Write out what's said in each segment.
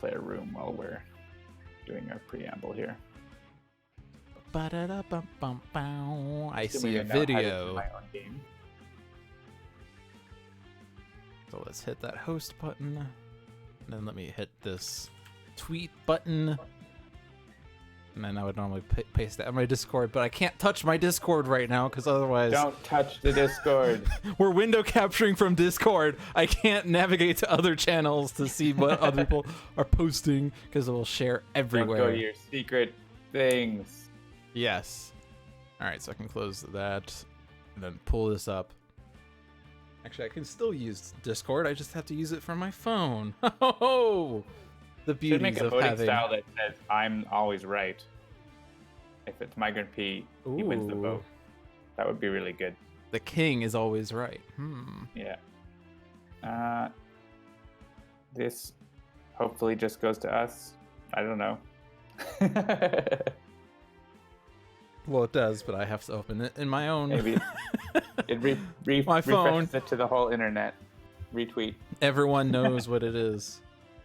play a room while we're doing our preamble here. I see a video. My own game. So let's hit that host button. And then let me hit this tweet button. And then I would normally paste that on my Discord, but I can't touch my Discord right now because otherwise... Don't touch the Discord. We're window capturing from Discord. I can't navigate to other channels to see what other people are posting because it will share everywhere. Don't go to your secret things. Yes. All right, so I can close that and then pull this up. Actually, I can still use Discord. I just have to use it from my phone. Oh, the beauties Should make a of voting having... style that says "I'm always right." If it's MigrantP, he wins the Ooh. vote. That would be really good. The king is always right. Yeah. This hopefully just goes to us. I don't know. Well, it does, but I have to open it in my own. Maybe it My phone. refreshes it to the whole internet. Retweet. Everyone knows what it is.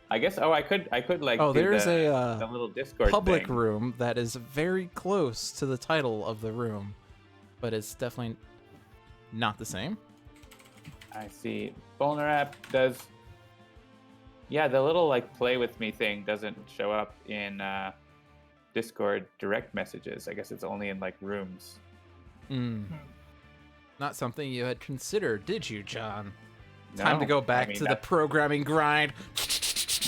I guess. Oh, I could like. Oh, do there's the little Discord public thing. room that is very close to the title of the room, but it's definitely not the same. I see. Bolnerap does. Yeah, the little like play with me thing doesn't show up in Discord direct messages. I guess it's only in like rooms. Not something you had considered, did you, John? No, Time to go back I mean, to the programming grind.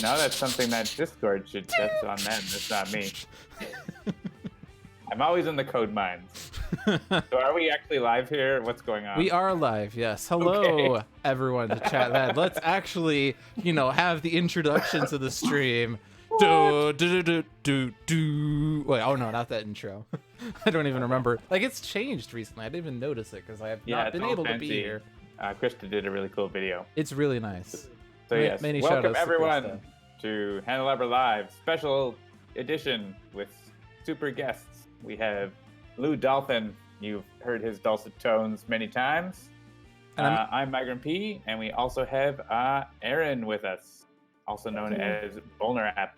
No, that's something that Discord should. That's on them. That's not me. I'm always in the code mines. So are we actually live here? What's going on? We are live, yes. Hello, everyone to chat that. Let's actually, have the introduction to the stream. Do, do, do, do, do. Wait, oh no, not that intro. I don't even remember. Like, it's changed recently. I didn't even notice it because I have not been able to be here. Krista did a really cool video. It's really nice. So yes, many welcome shout-outs to everyone Krista. to Handelabra Live special edition with super guests. We have LewdDolphin. You've heard his dulcet tones many times. I'm MigrantP, and we also have Aaron with us, also known as Bolnerap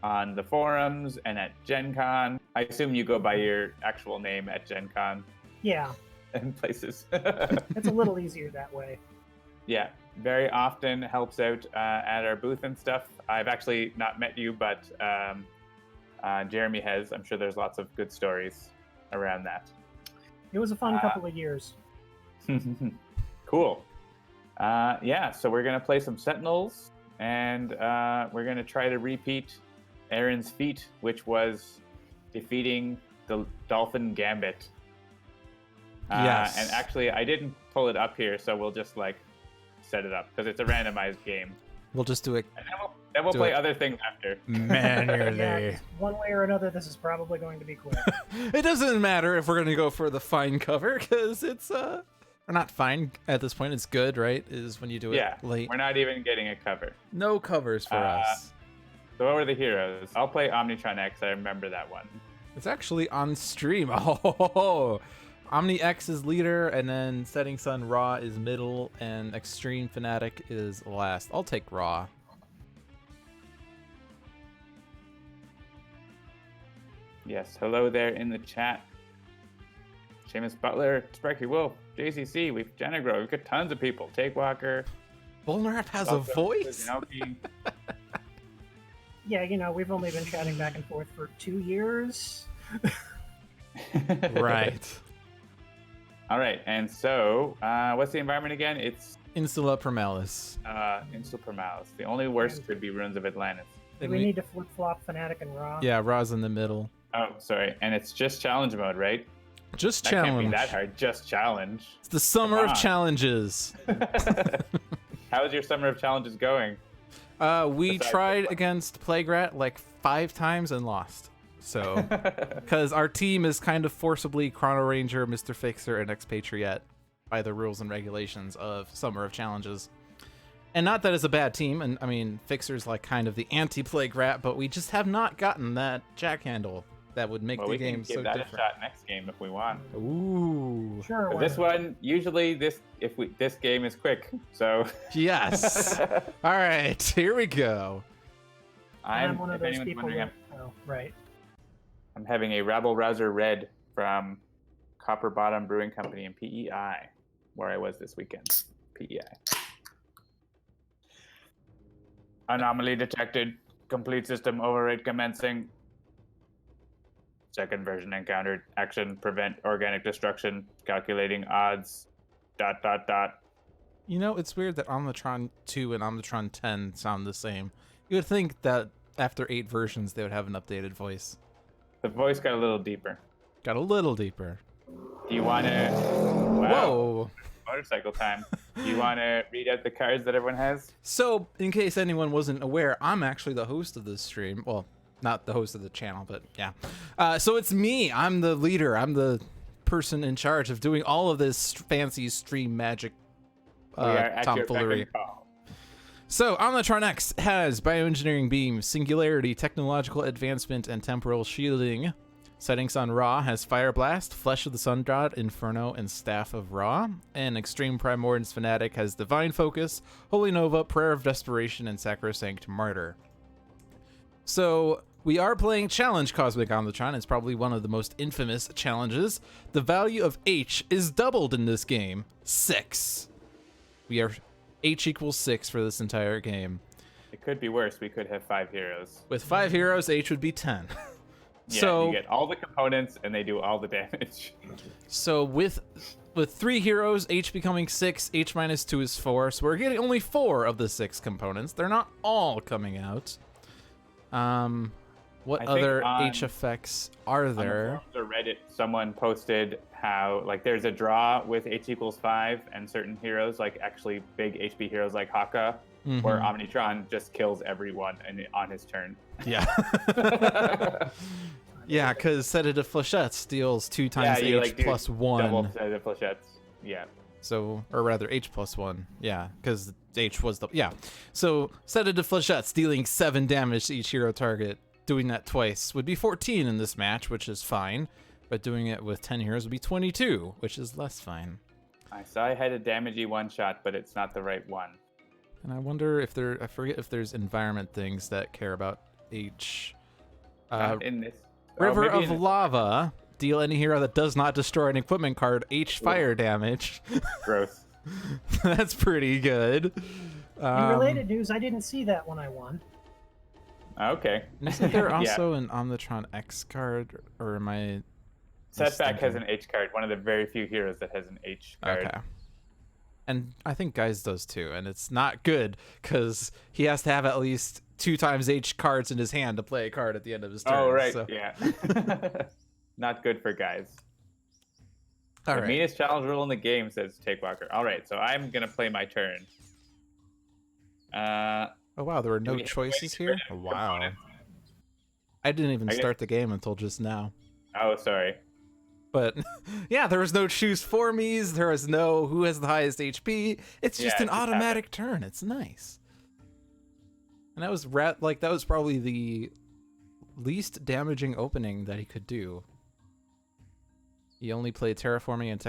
on the forums and at Gen Con. I assume you go by your actual name at Gen Con. Yeah, And places. it's a little easier that way. Yeah, very often helps out at our booth and stuff. I've actually not met you, but Jeremy has. I'm sure there's lots of good stories around that. It was a fun couple of years. Cool. Yeah, so we're going to play some Sentinels, and we're going to try to repeat Aaron's feat, which was defeating the Dolphin Gambit. Yes. And actually, I didn't pull it up here, so we'll just set it up because it's a randomized game. We'll just do it. And then we'll play other things after. Manually. Yeah, one way or another, this is probably going to be quick. It doesn't matter if we're going to go for the fine cover because it's or not fine at this point. It's good, right? Is when you do it late. We're not even getting a cover. No covers for us. So what were the heroes? I'll play Omnitron-X. I remember that one. It's actually on stream. Oh, Omni-X is leader, and then Setting Sun Raw is middle, and Extreme Fanatic is last. I'll take Raw. Yes, hello there in the chat. Seamus Butler, Sparky Wolf, JCC, we've Jenagro, we've got tons of people. Take Walker. Bolnerap has a voice? Yeah, we've only been chatting back and forth for 2 years. Right. All right, and so what's the environment again? It's Insula Primalis. Insula Primalis. The only worst could be Ruins of Atlantis. Do we need to flip-flop Fanatic and Raw? Yeah, Raw's in the middle. Oh, sorry. And it's just challenge mode, right? Just That challenge. can't be that hard. Just challenge. It's the summer Come of on. challenges. How's your summer of challenges going? We Besides tried the- against Plaguerat like 5 times and lost. So, because our team is kind of forcibly Chrono Ranger, Mr. Fixer, and Expatriate by the rules and regulations of Summer of Challenges. And not that it's a bad team, and I mean, Fixer's like kind of the anti-Plaguerat, but we just have not gotten that jack handle that would make Well, the we can game give so that different. a shot next game if we want. Ooh. Sure. But why this not? one, usually this game is quick, so Yes. All right, here we go. I'm one of if those anyone's people wondering, that. Oh, right. I'm having a Rabble Rouser Red from Copper Bottom Brewing Company in PEI, where I was this weekend. PEI. Anomaly detected. Complete system override commencing. Second version encountered. Action prevent organic destruction. Calculating odds. ... You know, it's weird that Omnitron 2 and Omnitron 10 sound the same. You would think that after 8 versions, they would have an updated voice. The voice got a little deeper. Got a little deeper. Do you want to... Wow. Whoa! Motorcycle time. Do you want to read out the cards that everyone has? So, in case anyone wasn't aware, I'm actually the host of this stream. Well, not the host of the channel, but yeah. So it's me. I'm the leader. I'm the person in charge of doing all of this fancy stream magic We are at your beck tomfoolery. and call. So, Omnitron-X has bioengineering beam, singularity, technological advancement, and temporal shielding. Settings on Ra has Fire Blast, Flesh of the Sun God, Inferno, and Staff of Ra. And Extreme Primordial's Fanatic has Divine Focus, Holy Nova, Prayer of Desperation, and Sacrosanct Martyr. So, we are playing Challenge Cosmic Omnitron. It's probably one of the most infamous challenges. The value of H is doubled in this game. 6. We are H equals 6 for this entire game. It could be worse. We could have 5 heroes. With 5 heroes, H would be 10. Yeah, So you get all the components and they do all the damage. So with 3 heroes, H becoming 6, H minus 2 is 4. So we're getting only 4 of the 6 components. They're not all coming out. What I think other on- H effects are there? On the forums or Reddit, someone posted how like there's a draw with H equals 5 and certain heroes, like actually big HP heroes like Haka, where Omnitron just kills everyone on his turn. Yeah. Yeah, because Sedative Flechettes deals 2 times you, H like, do plus 1. Double the flechettes. Yeah. So, or rather, H plus 1. Yeah, because H was the... Yeah. So, Sedative Flechettes dealing 7 damage to each hero target. Doing that twice would be 14 in this match, which is fine. But doing it with 10 heroes would be 22, which is less fine. I saw I had a damagey one shot, but it's not the right one. And I wonder if I forget if there's environment things that care about H. Not in this. River maybe of in Lava. Deal any hero that does not destroy an equipment card H fire damage. Gross. That's pretty good. In related news, I didn't see that when I won. Okay. Isn't there Yeah. also an Omnitron-X card, or am I... Setback has mistaken? an H card. One of the very few heroes that has an H card. Okay. And I think Guys does too, and it's not good because he has to have at least 2 times H cards in his hand to play a card at the end of his turn. Oh, right. So. Yeah. Not good for guys. All The right. meanest challenge rule in the game, says Takewalker. All right, so I'm going to play my turn. Oh, wow, there were no we have choices to here? wait for Wow. components? I didn't even I guess- start the game until just now. Oh, sorry. But yeah, there was no choose for me's. There was no who has the highest HP. It's just Yeah, an it just automatic turn. It's nice. And that was that was probably the least damaging opening that he could do. He only played terraforming and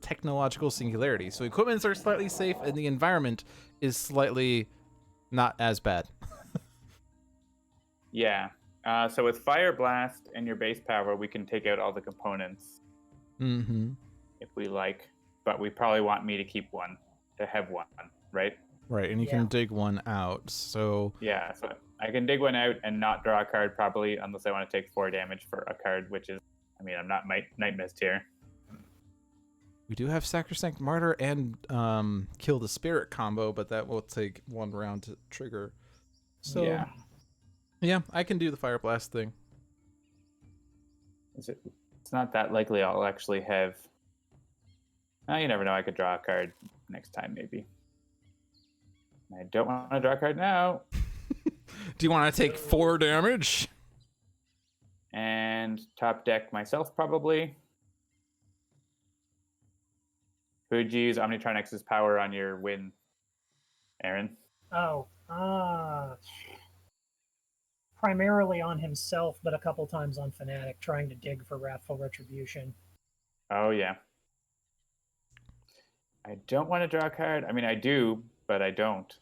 technological singularity. So equipments are slightly safe and the environment is slightly not as bad. Yeah. So with Fire Blast and your base power, we can take out all the components Mm-hmm. if we like. But we probably want me to keep one, to have one, right? Right, and you Yeah. can dig one out. So Yeah, so I can dig one out and not draw a card probably, unless I want to take 4 damage for a card, which is, I mean, I'm not Night Mist here. we do have Sacrosanct Martyr and Kill the Spirit combo, but that will take 1 round to trigger. So Yeah. yeah, I can do the Fire Blast thing. It's not that likely I'll actually have... Oh, you never know, I could draw a card next time, maybe. I don't want to draw a card now. Do you want to take 4 damage? And top deck myself, probably. Who'd you use Omnitron-X's power on your win, Aaron? Oh, primarily on himself, but a couple times on Fanatic, trying to dig for Wrathful Retribution. Oh, yeah. I don't want to draw a card. I mean, I do, but I don't.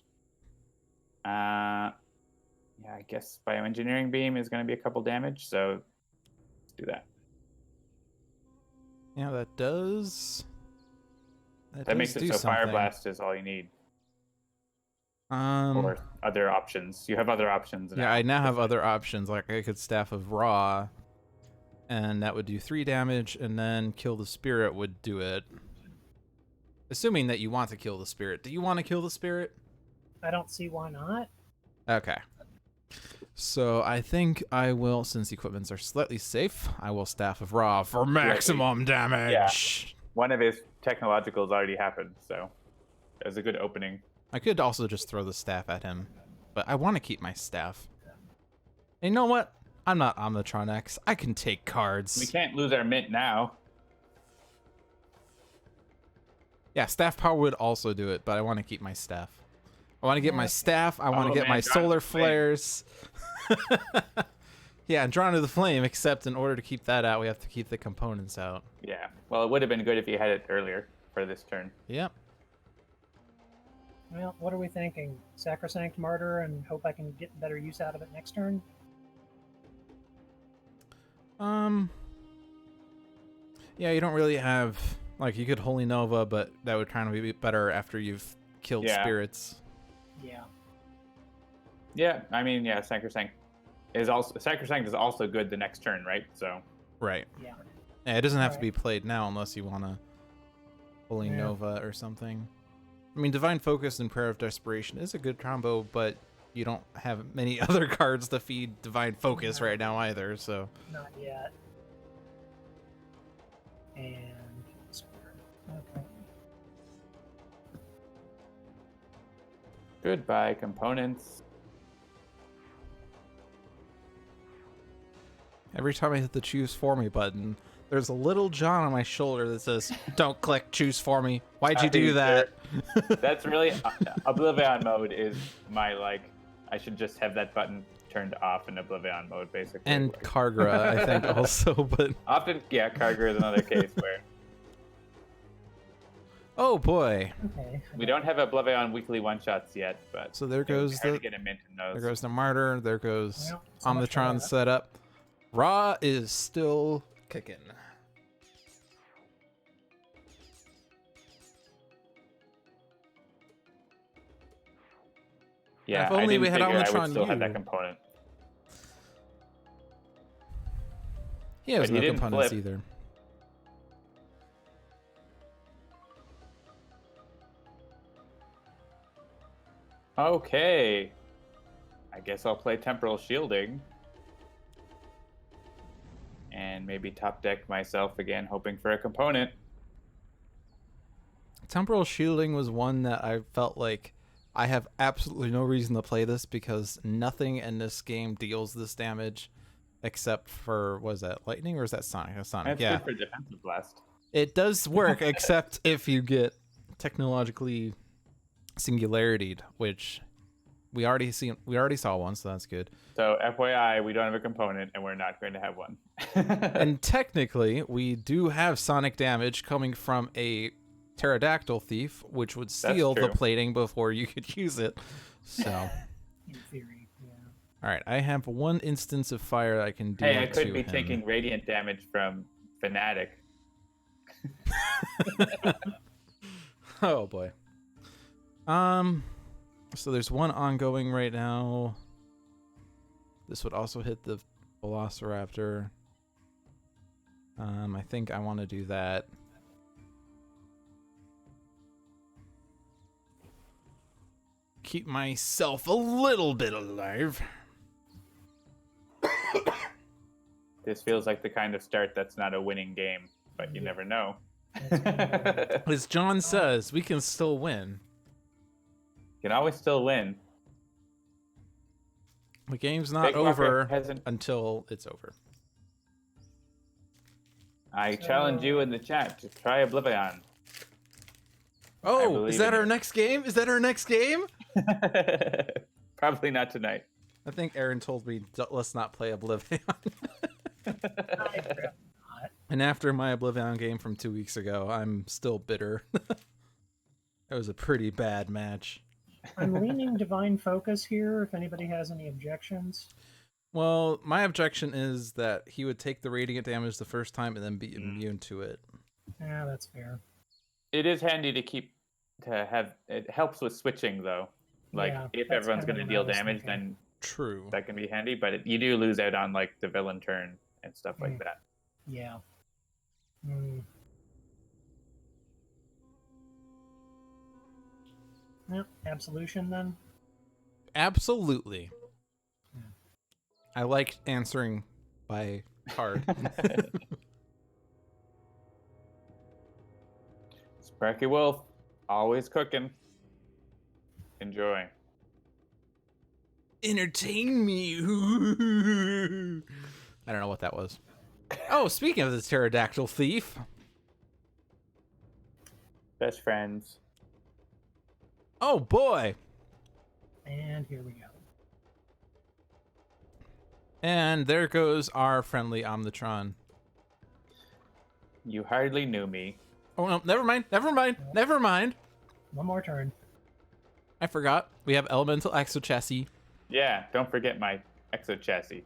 Yeah, I guess Bioengineering Beam is going to be a couple damage, so let's do that. Yeah, that does. That makes it so Fire Blast is all you need. Or other options. You have other options now. Yeah, I now have other options. Like I could Staff of Ra, and that would do 3 damage, and then Kill the Spirit would do it. Assuming that you want to kill the Spirit. Do you want to kill the Spirit? I don't see why not. Okay. So I think I will, since equipments are slightly safe, I will Staff of Ra for maximum damage. Yeah. One of his technologicals already happened, so it was a good opening. I could also just throw the staff at him, but I want to keep my staff. And you know what? I'm not Omnitron-X. I can take cards. We can't lose our mint now. Yeah, staff power would also do it, but I want to keep my staff. I want to get my staff. I want to get my solar flares. Yeah, and Drawn to the Flame, except in order to keep that out, we have to keep the components out. Yeah, well, it would have been good if you had it earlier for this turn. Yep. Well, what are we thinking? Sacrosanct Martyr and hope I can get better use out of it next turn? Yeah, you don't really have... Like, you could Holy Nova, but that would kind of be better after you've killed spirits. Yeah. Yeah, I mean, yeah, Sacrosanct is also good the next turn, right? So. Right. Yeah. Yeah, it doesn't have to be played now unless you want to Holy Nova or something. I mean, Divine Focus and Prayer of Desperation is a good combo, but you don't have many other cards to feed Divine Focus right now either, so. Not yet. And okay. Goodbye, components. Every time I hit the Choose For Me button, there's a little John on my shoulder that says, "Don't click Choose For Me. Why'd you do that?" That's really... Oblivion mode is my, like... I should just have that button turned off in Oblivion mode, basically. And Kargra, I think, also, but... Often, yeah, Kargra is another case where... Oh, boy. Okay. We don't have Oblivion weekly one-shots yet, but... So there goes the... Get a mint in those. There goes the Martyr. There goes so Omnitron setup. Ra is still kicking. Yeah, if only we had Omnitron I would still have that component. He has no components either. Okay. I guess I'll play Temporal Shielding. And maybe top deck myself again, hoping for a component. Temporal Shielding was one that I felt like I have absolutely no reason to play this because nothing in this game deals this damage except for, was that lightning or is that Sonic? That's Sonic, That's good for Defensive Blast. It does work except if you get technologically singularity'd, which we already saw one, so that's good. So FYI, we don't have a component and we're not going to have one. And technically, we do have sonic damage coming from a pterodactyl thief, which would steal the plating before you could use it. So, in theory, yeah. All right, I have one instance of fire that I can do. Hey, I could be taking radiant damage from Fanatic. Oh boy. So there's one ongoing right now. This would also hit the Velociraptor. I think I want to do that. Keep myself a little bit alive. This feels like the kind of start that's not a winning game, but you never know. As John says, we can still win. You can always still win. The game's not over until it's over. I challenge you in the chat to try Oblivion. Oh, is that our next game? Is that our next game? Probably not tonight. I think Aaron told me, let's not play Oblivion. And after my Oblivion game from 2 weeks ago, I'm still bitter. That was a pretty bad match. I'm leaning Divine Focus here, if anybody has any objections. Well, my objection is that he would take the radiant damage the first time and then be immune to it. Yeah, that's fair. It is handy to have. It helps with switching though. Like Yeah, if that's everyone's kinda going to what I deal was damage, thinking. then True. that can be handy. But you do lose out on like the villain turn and stuff like that. Yeah. Hmm. Yep, Absolution then. Absolutely. I like answering by card. Sparky Wolf, always cooking. Enjoy. Entertain me. I don't know what that was. Oh, speaking of the pterodactyl thief. Best friends. Oh boy. And here we go. And there goes our friendly Omnitron. You hardly knew me. Oh no, never mind. Never mind. Never mind. One more turn. I forgot. We have elemental exochassis. Yeah, don't forget my exo chassis.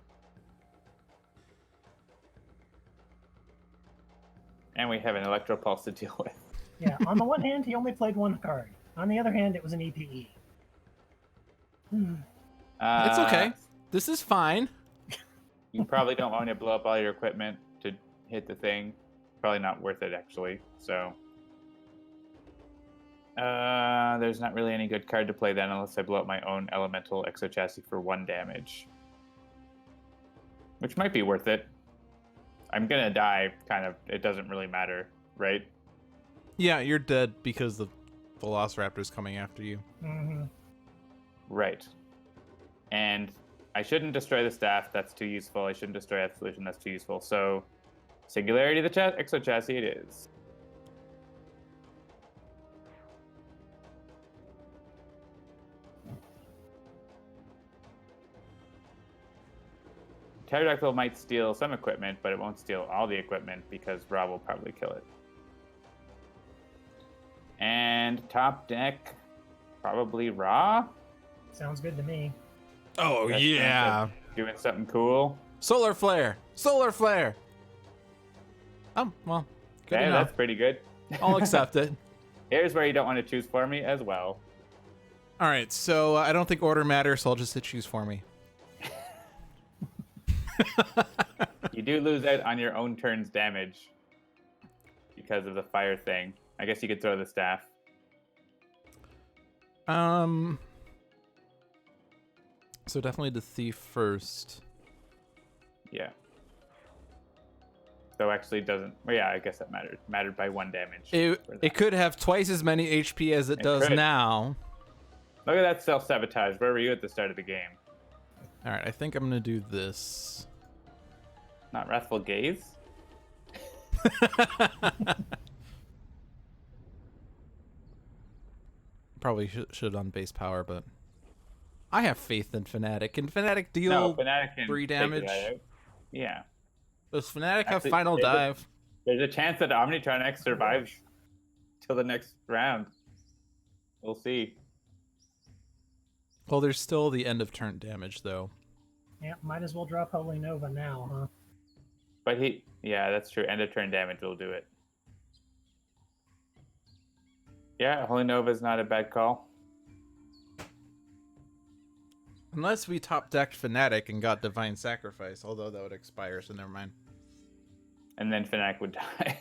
And we have an electro pulse to deal with. Yeah, on the one hand, he only played one card. On the other hand, it was an EPE. It's okay. This is fine. You probably don't want to blow up all your equipment to hit the thing. Probably not worth it, actually. So, there's not really any good card to play then unless I blow up my own elemental exo chassis for 1 damage. Which might be worth it. I'm gonna die, kind of. It doesn't really matter, right? Yeah, you're dead because the Velociraptor's coming after you. Mm-hmm. Right. And I shouldn't destroy the staff. That's too useful. I shouldn't destroy Absolution. That's too useful. So, Singularity the exo chassis it is. Pterodactyl might steal some equipment, but it won't steal all the equipment because Rob will probably kill it. And top deck, probably Raw. Sounds good to me. Oh, Best yeah. Doing something cool. Solar Flare. Solar Flare. Oh, well, good Yeah, enough. that's pretty good. I'll accept it. Here's where you don't want to choose for me as well. All right, so I don't think order matters, so I'll just hit choose for me. You do lose out on your own turn's damage because of the fire thing. I guess you could throw the staff. So definitely the thief first. Yeah. So actually doesn't. Well, yeah, I guess that mattered. Mattered by 1 damage. It could have twice as many HP as it does could. now. Look at that self-sabotage. Where were you at the start of the game? All right, I think I'm gonna do this. Not Wrathful Gaze? Probably should on base power, but I have faith in Fanatic. Can Fanatic deal No, Fanatic can 3 take damage? that out. Yeah. Does Fanatic have Actually, final dive? There's a chance that Omnitron-X survives till the next round. We'll see. Well, there's still the end of turn damage, though. Yeah, might as well drop Holy Nova now, huh? But yeah, that's true. End of turn damage will do it. Yeah, Holy Nova is not a bad call. Unless we top decked Fanatic and got Divine Sacrifice, although that would expire, so never mind. And then Fanatic would die.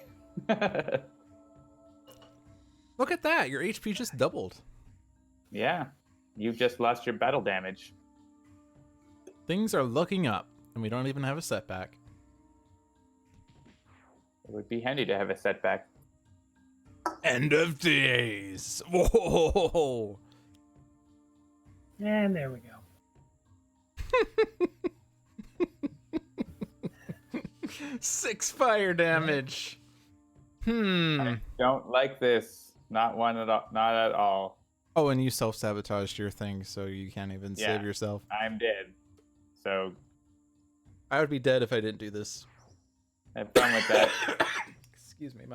Look at that, your HP just doubled. Yeah, you've just lost your battle damage. Things are looking up, and we don't even have a setback. It would be handy to have a setback. End of days. Whoa. And there we go. 6 fire damage. I don't like this. Not one at all. Not at all. Oh, and you self-sabotaged your thing, so you can't even save yourself. I'm dead. So I would be dead if I didn't do this. have fun with that. Excuse me,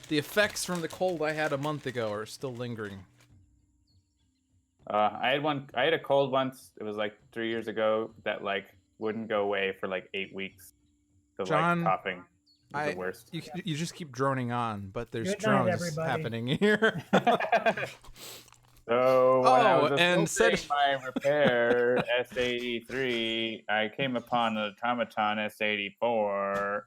the effects from the cold I had a month ago are still lingering. I had a cold once. It was like 3 years ago that like wouldn't go away for like 8 weeks. The John, like coughing was the worst. You just keep droning on, but there's Good night, drones everybody. happening here. So when I was and assaulting my repair S83, I came upon an automaton S84,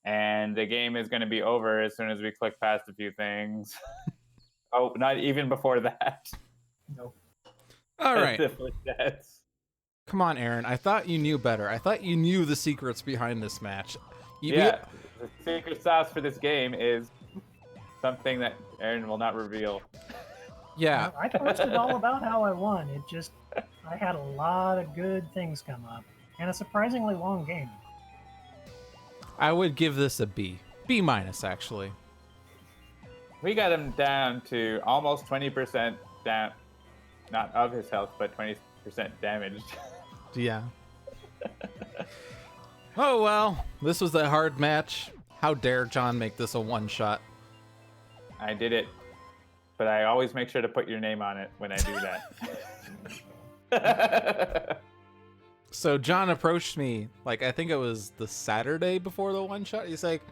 and the game is going to be over as soon as we click past a few things. Oh, not even before that. Nope. All right. That's... Come on, Aaron. I thought you knew better. I thought you knew the secrets behind this match. The secret sauce for this game is something that Aaron will not reveal. Yeah. I posted all about how I won. I had a lot of good things come up, and a surprisingly long game. I would give this a B. B minus, actually. We got him down to almost 20% down, not of his health, but 20% damaged. Yeah. Oh, well. This was a hard match. How dare John make this a one-shot? I did it, but I always make sure to put your name on it when I do that. So John approached me, like, I think it was the Saturday before the one-shot. He's like,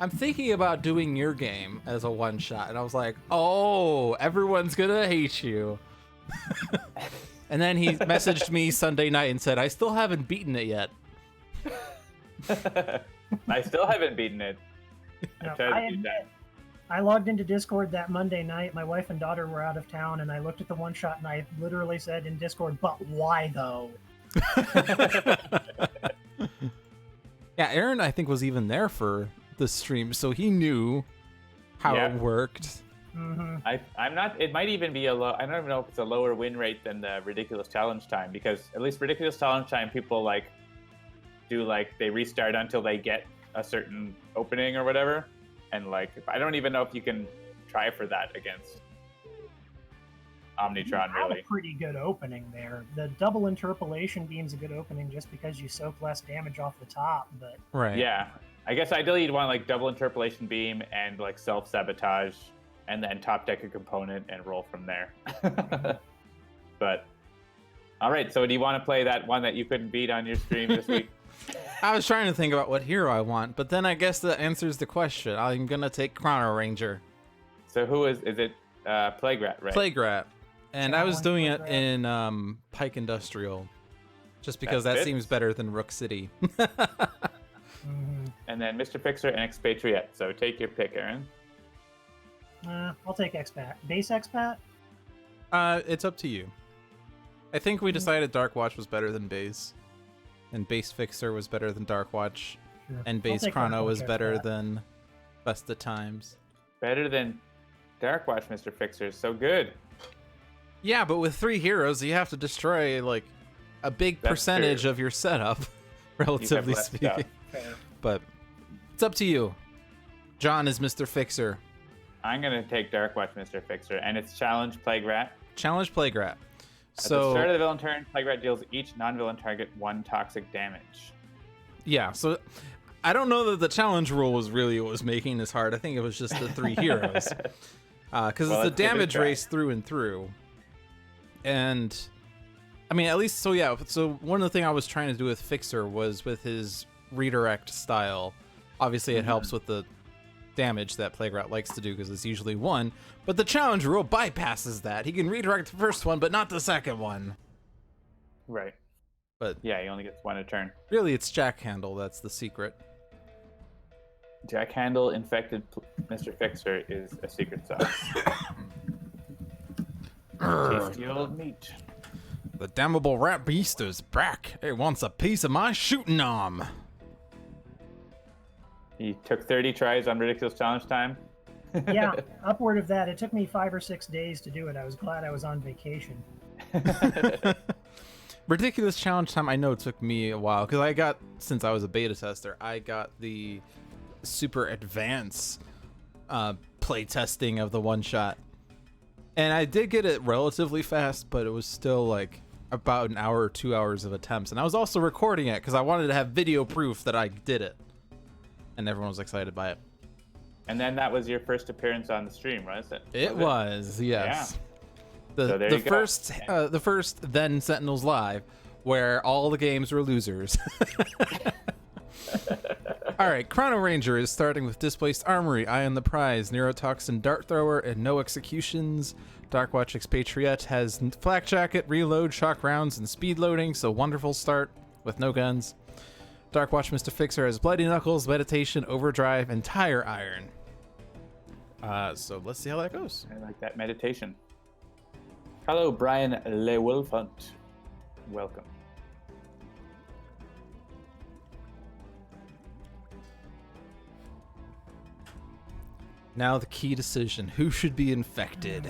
I'm thinking about doing your game as a one-shot. And I was like, oh, everyone's gonna hate you. And then he messaged me Sunday night and said, I still haven't beaten it yet. I still haven't beaten it. I logged into Discord that Monday night. My wife and daughter were out of town, and I looked at the one shot, and I literally said in Discord, "But why though?" Yeah, Aaron, I think, was even there for the stream, so he knew how it worked. Mm-hmm. I'm not. It might even be a low. I don't even know if it's a lower win rate than the ridiculous challenge time, because at least ridiculous challenge time, people like do like they restart until they get a certain opening or whatever. And like, I don't even know if you can try for that against Omnitron, really. A pretty good opening there. The double interpolation beam's a good opening just because you soak less damage off the top, but... Right. Yeah. I guess ideally you'd want like double interpolation beam and like self-sabotage, and then top deck a component and roll from there. But, all right, so do you want to play that one that you couldn't beat on your stream this week? I was trying to think about what hero I want, but then I guess that answers the question. I'm gonna take Chrono Ranger. So who is it? Plague Rat, right? Plague Rat. And I was doing it in Pike Industrial, just because that seems better than Rook City. And then Mr. Fixer and Expatriate. So take your pick, Aaron. I'll take Expat. Base Expat? It's up to you. I think we decided Dark Watch was better than Base. And Base Fixer was better than Dark Watch. Sure. And Base Chrono was better than Best of Times. Better than Dark Watch, Mr. Fixer. So good. Yeah, but with 3 heroes, you have to destroy, like, a big percentage of your setup, relatively speaking. But it's up to you. John is Mr. Fixer. I'm going to take Dark Watch, Mr. Fixer. And it's Challenge Plague Rat. Challenge Plague Rat. At the start of the villain turn, Plague Rat deals each non-villain target 1 toxic damage. Yeah, so I don't know that the challenge rule was really what was making this hard. I think it was just the 3 heroes. Because it's a damage race through and through. And, I mean, at least, so yeah, so one of the things I was trying to do with Fixer was with his redirect style. Obviously, it helps with the damage that Plague Rat likes to do because it's usually 1, but the challenge rule bypasses that. He can redirect the first one, but not the second one. Right. But yeah, he only gets 1 a turn. Really, it's Jack Handle that's the secret. Jack Handle infected Mr. Fixer is a secret sauce. Tasty old meat. The damnable rat beast is back. It wants a piece of my shooting arm. He took 30 tries on Ridiculous Challenge time. Yeah, upward of that. It took me 5 or 6 days to do it. I was glad I was on vacation. Ridiculous Challenge time, I know it took me a while, because since I was a beta tester, I got the super advanced play testing of the one-shot. And I did get it relatively fast, but it was still like about an hour or 2 hours of attempts. And I was also recording it, because I wanted to have video proof that I did it. And everyone was excited by it. And then that was your first appearance on the stream, was it? It was, yes. So there The you go. first then Sentinels Live, where all the games were losers. All right, Chrono Ranger is starting with Displaced Armory, Eye on the Prize, Neurotoxin Dart Thrower, and no executions. Darkwatch Expatriate has Flak Jacket, Reload, Shock Rounds, and Speed Loading, so wonderful start with no guns. Darkwatch Mr. Fixer has Bloody Knuckles, Meditation, Overdrive, and Tire Iron. So let's see how that goes. I like that meditation. Hello, Brian Lewolfunt. Welcome. Now the key decision. Who should be infected?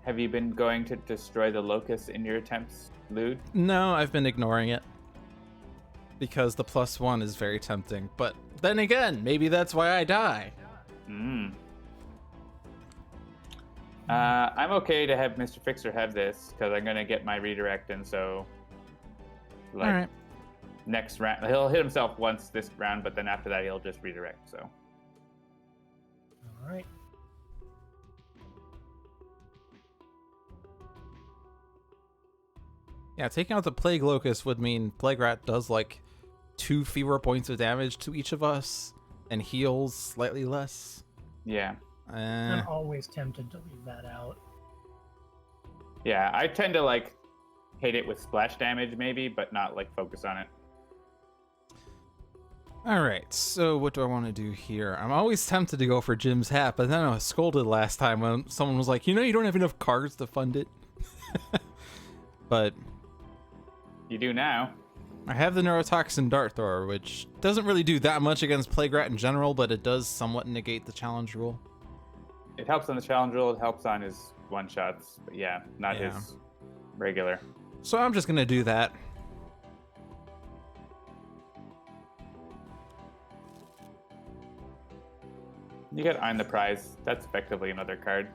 Have you been going to destroy the locusts in your attempts, Lude? No, I've been ignoring it. Because the +1 is very tempting. But then again, maybe that's why I die. I'm okay to have Mr. Fixer have this, because I'm going to get my redirect, and so... Like, All right. next round... He'll hit himself once this round, but then after that he'll just redirect, so... All right. Yeah, taking out the Plague Locust would mean Plague Rat does like 2 fewer points of damage to each of us and heals slightly less. Yeah. I'm always tempted to leave that out. Yeah, I tend to, like, hit it with splash damage, maybe, but not, like, focus on it. All right, so what do I want to do here? I'm always tempted to go for Jim's hat, but then I was scolded last time when someone was like, you know, you don't have enough cards to fund it. But You do now. I have the Neurotoxin Dart Thrower, which doesn't really do that much against Plague Rat in general, but it does somewhat negate the challenge rule. It helps on the challenge rule, it helps on his one-shots, but yeah, not his regular. So I'm just going to do that. You get Eye on the Prize. That's effectively another card.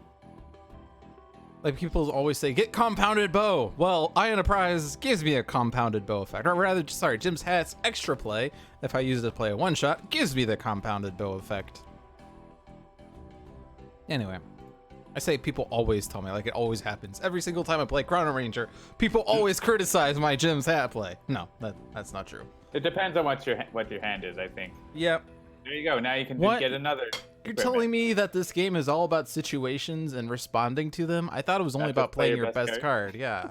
Like, people always say, get Compounded Bow. Well, Eye on a Prize gives me a Compounded Bow effect. Or rather, sorry, Jim's Hat's extra play, if I use it to play a one-shot, gives me the Compounded Bow effect. Anyway, I say people always tell me, like it always happens. Every single time I play Chrono Ranger, people always criticize my Jim's Hat play. No, that's not true. It depends on what your hand is, I think. Yep. There you go. Now you can What? get another. You're telling me that this game is all about situations and responding to them? I thought it was only about playing your best card. Yeah.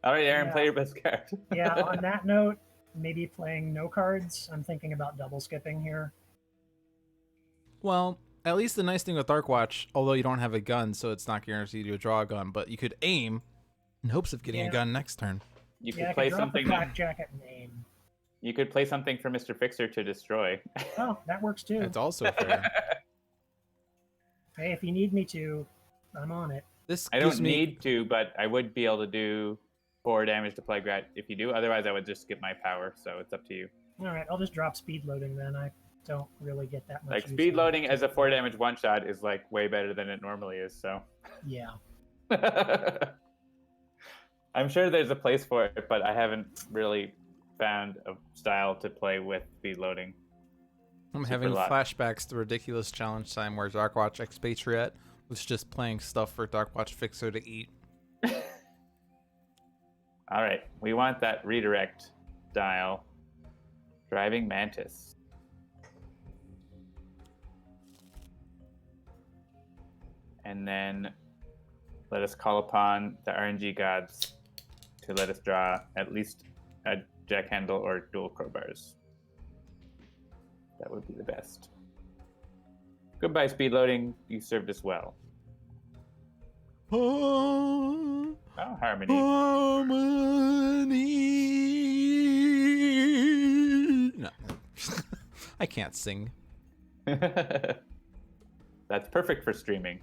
All right, Aaron, Yeah. play your best card. Yeah, on that note, maybe playing no cards. I'm thinking about double skipping here. Well, at least the nice thing with Darkwatch, although you don't have a gun, so it's not guaranteed to draw a gun, but you could aim in hopes of getting a gun next turn. You could Yeah, I play could drop the something. Flak Jacket and aim. You could play something for Mr. Fixer to destroy. Oh, that works too. It's also fair. Hey, if you need me to, I'm on it. This I gives don't me... need to, but I would be able to do 4 damage to Plague Rat if you do. Otherwise, I would just skip my power, so it's up to you. All right, I'll just drop speed loading then. I don't really get that much. Like, use speed out of loading it. as a 4 damage one-shot is, like, way better than it normally is, so... Yeah. I'm sure there's a place for it, but I haven't really found a style to play with speed loading. I'm Super having lot. flashbacks to ridiculous challenge time where Darkwatch Expatriate was just playing stuff for Darkwatch Fixer to eat. All right, we want that redirect dial. Driving Mantis. And then let us call upon the RNG gods to let us draw at least a jack handle or dual crowbars. That would be the best. Goodbye, speed loading. You served us well. Oh, Harmony. No. I can't sing. That's perfect for streaming.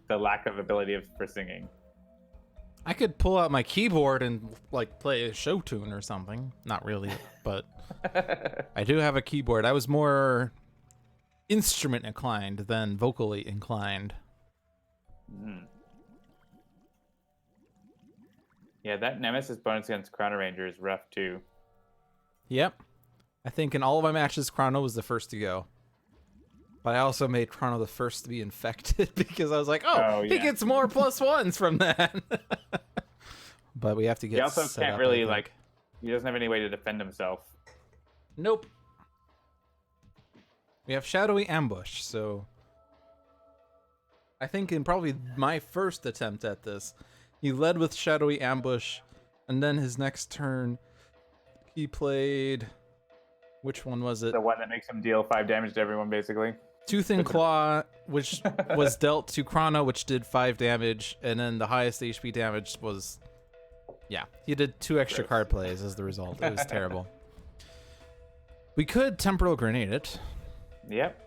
The lack of ability for singing. I could pull out my keyboard and like play a show tune or something. Not really, but I do have a keyboard. I was more instrument inclined than vocally inclined. Yeah, that Nemesis bonus against Chrono Ranger is rough too. Yep. I think in all of my matches, Chrono was the first to go. But I also made Chrono the first to be infected because I was like, he yeah. gets more +1s from that. But we have to get He also set can't up, really, I think. he doesn't have any way to defend himself. Nope. We have Shadowy Ambush, so I think in probably my first attempt at this, he led with Shadowy Ambush, and then his next turn, he played... Which one was it? The one that makes him deal 5 damage to everyone, basically. Tooth and Claw, which was dealt to Chrono, which did 5 damage, and then the highest HP damage was... Yeah, he did 2 extra card plays as the result. It was terrible. We could Temporal Grenade it. Yep.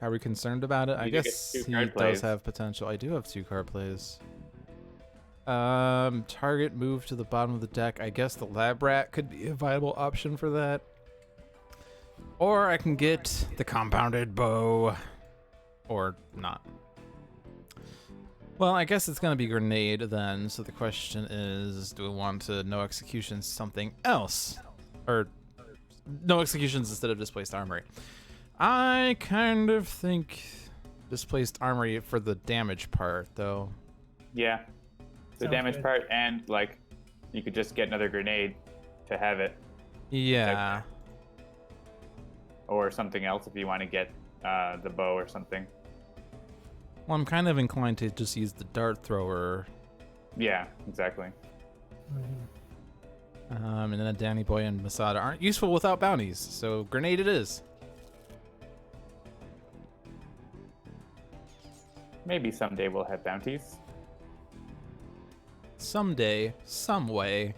Are we concerned about it? I You do get guess 2 he card does plays. have potential. I do have 2 card plays. Target move to the bottom of the deck. I guess the Lab Rat could be a viable option for that. Or I can get the Compounded Bow. Or not. Well, I guess it's going to be Grenade then, so the question is, do we want to no executions something else? Or no executions instead of Displaced Armory. I kind of think Displaced Armory for the damage part, though. Yeah. The Sounds damage good. part, and, you could just get another grenade to have it. Yeah. Or something else if you want to get the bow or something. Well, I'm kind of inclined to just use the Dart Thrower. Yeah, exactly. Mhm. And then a Danny Boy and Masada aren't useful without bounties, so Grenade it is. Maybe someday we'll have bounties. Someday, some way.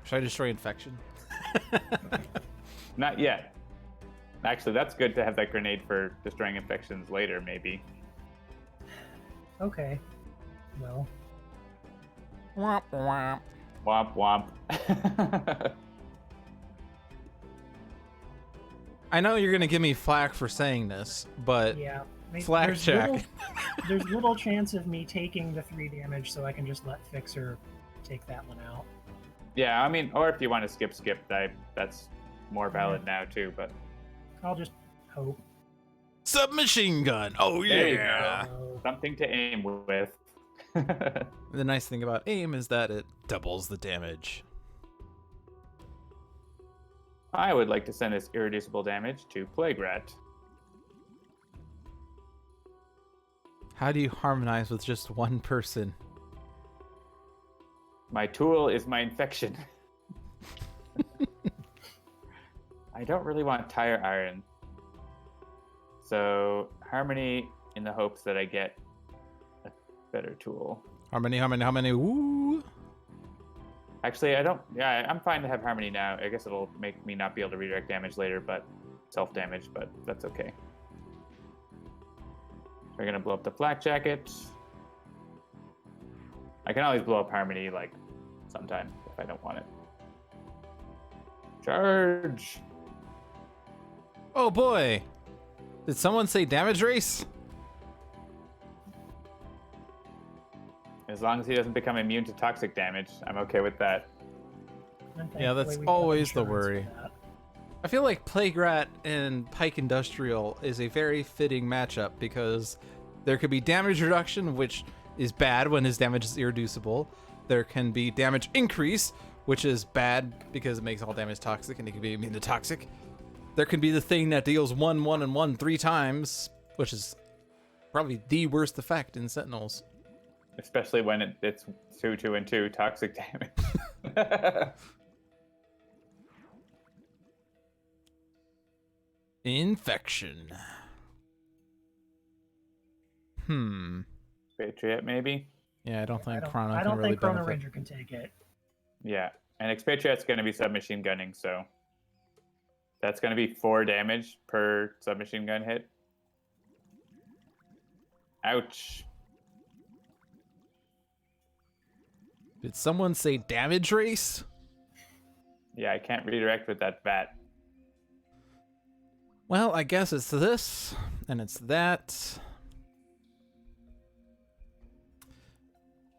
Should I destroy Infection? Not yet. Actually, that's good to have that grenade for destroying infections later, maybe. Okay. Well, Womp womp. Womp womp. I know you're gonna give me flack for saying this, but yeah. Flak There's check. there's little chance of me taking the 3 damage, so I can just let Fixer take that one out. Yeah, I mean, or if you want to skip, that's more valid now too, but I'll just hope. Submachine Gun. Oh There you yeah. So, something to aim with. The nice thing about aim is that it doubles the damage. I would like to send this irreducible damage to Plague Rat. How do you harmonize with just one person? My tool is my infection. I don't really want Tire Iron. So, Harmony in the hopes that I get a better tool. Harmony. Woo! Actually, I don't... Yeah, I'm fine to have Harmony now. I guess it'll make me not be able to redirect damage later, but self-damage, but that's okay. We're gonna blow up the Flak Jacket. I can always blow up Harmony, sometime, if I don't want it. Charge! Oh boy! Did someone say damage race? As long as he doesn't become immune to toxic damage, I'm okay with that. and Yeah, that's thankfully we have always the insurance worry. for that. I feel like Plague Rat and Pike Industrial is a very fitting matchup because there could be damage reduction, which is bad when his damage is irreducible. There can be damage increase, which is bad because it makes all damage toxic and it can be immune to toxic. There can be the thing that deals 1, 1, and 1 3 times, which is probably the worst effect in Sentinels. Especially when it's 2, 2, and 2 toxic damage. Infection. Patriot, maybe? Yeah, I don't think I Chrono don't can really think Chrono benefit. Ranger can take it. Yeah. And Expatriate's going to be submachine gunning, so that's going to be 4 damage per submachine gun hit. Ouch. Did someone say damage race? Yeah, I can't redirect with that bat. Well, I guess it's this, and it's that.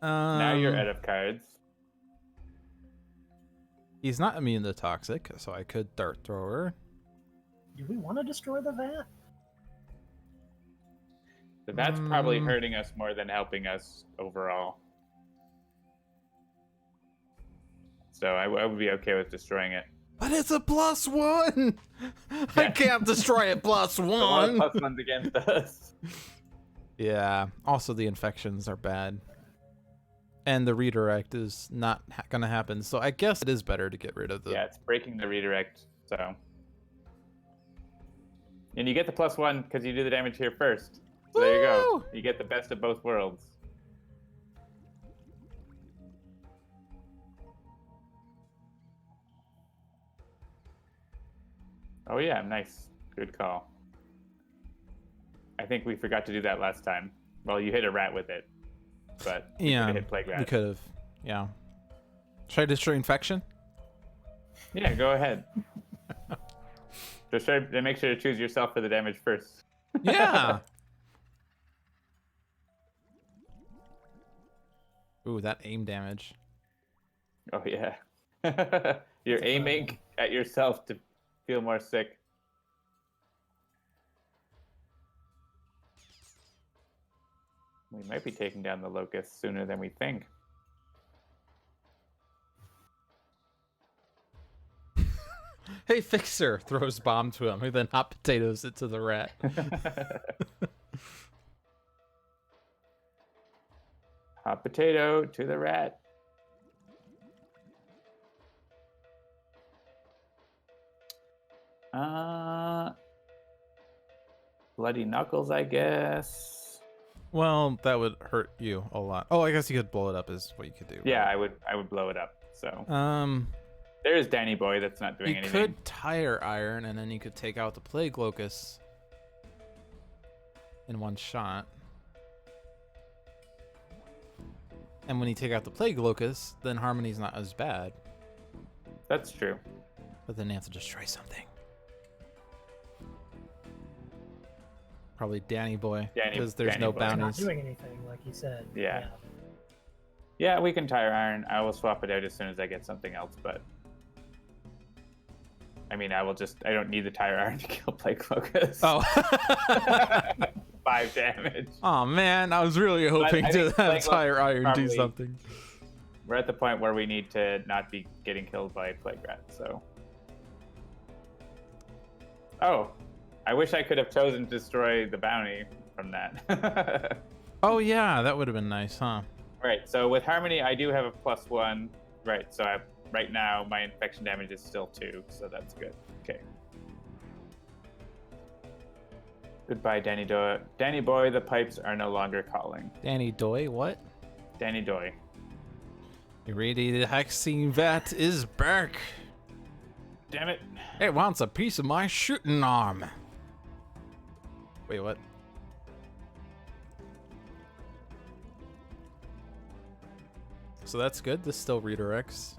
Now you're out of cards. He's not immune to toxic, so I could dart thrower. Do we want to destroy the vat? So that's probably hurting us more than helping us overall. So I would be okay with destroying it. But it's a +1! I can't destroy it +1! Plus one's against us. Yeah, also the infections are bad. And the redirect is not going to happen, so I guess it is better to get rid of the... Yeah, it's breaking the redirect, so... And you get the +1 because you do the damage here first. So there you go. You get the best of both worlds. Oh yeah, nice. Good call. I think we forgot to do that last time. Well, you hit a rat with it, but you could hit plague rat. We could have. Yeah. Should I destroy infection? Yeah, go ahead. Just try to make sure to choose yourself for the damage first. Yeah. Ooh, that aim damage. Oh yeah. You're aiming at yourself to feel more sick. We might be taking down the locust sooner than we think. Hey, Fixer throws bomb to him, who then hot potatoes it to the rat. Hot potato to the rat. Bloody knuckles, I guess. Well, that would hurt you a lot. Oh, I guess you could blow it up is what you could do. Yeah, I would blow it up. So there's Danny Boy that's not doing anything. You could tire iron, and then you could take out the plague locust in one shot. And when you take out the plague locust, then Harmony's not as bad. That's true. But then you have to destroy something. Probably Danny Boy, because there's Danny no Boy. bounties. Not doing anything, like you said. Yeah. Yeah, we can tire iron. I will swap it out as soon as I get something else, but I mean, I don't need the tire iron to kill plague locust. Oh. 5 damage. Oh man, I was really hoping to have tire iron do something. We're at the point where we need to not be getting killed by plague rat, so. Oh, I wish I could have chosen to destroy the bounty from that. Oh yeah, that would have been nice, huh? Right, so with Harmony, I do have a +1. Right, so right now my infection damage is still 2, so that's good. Okay. Goodbye, Danny Doy. Danny Boy, the pipes are no longer calling. Danny Doy, what? Danny Doy. Irradiated hexing vat is back. Damn it. It wants a piece of my shooting arm. Wait, what? So that's good. This still redirects.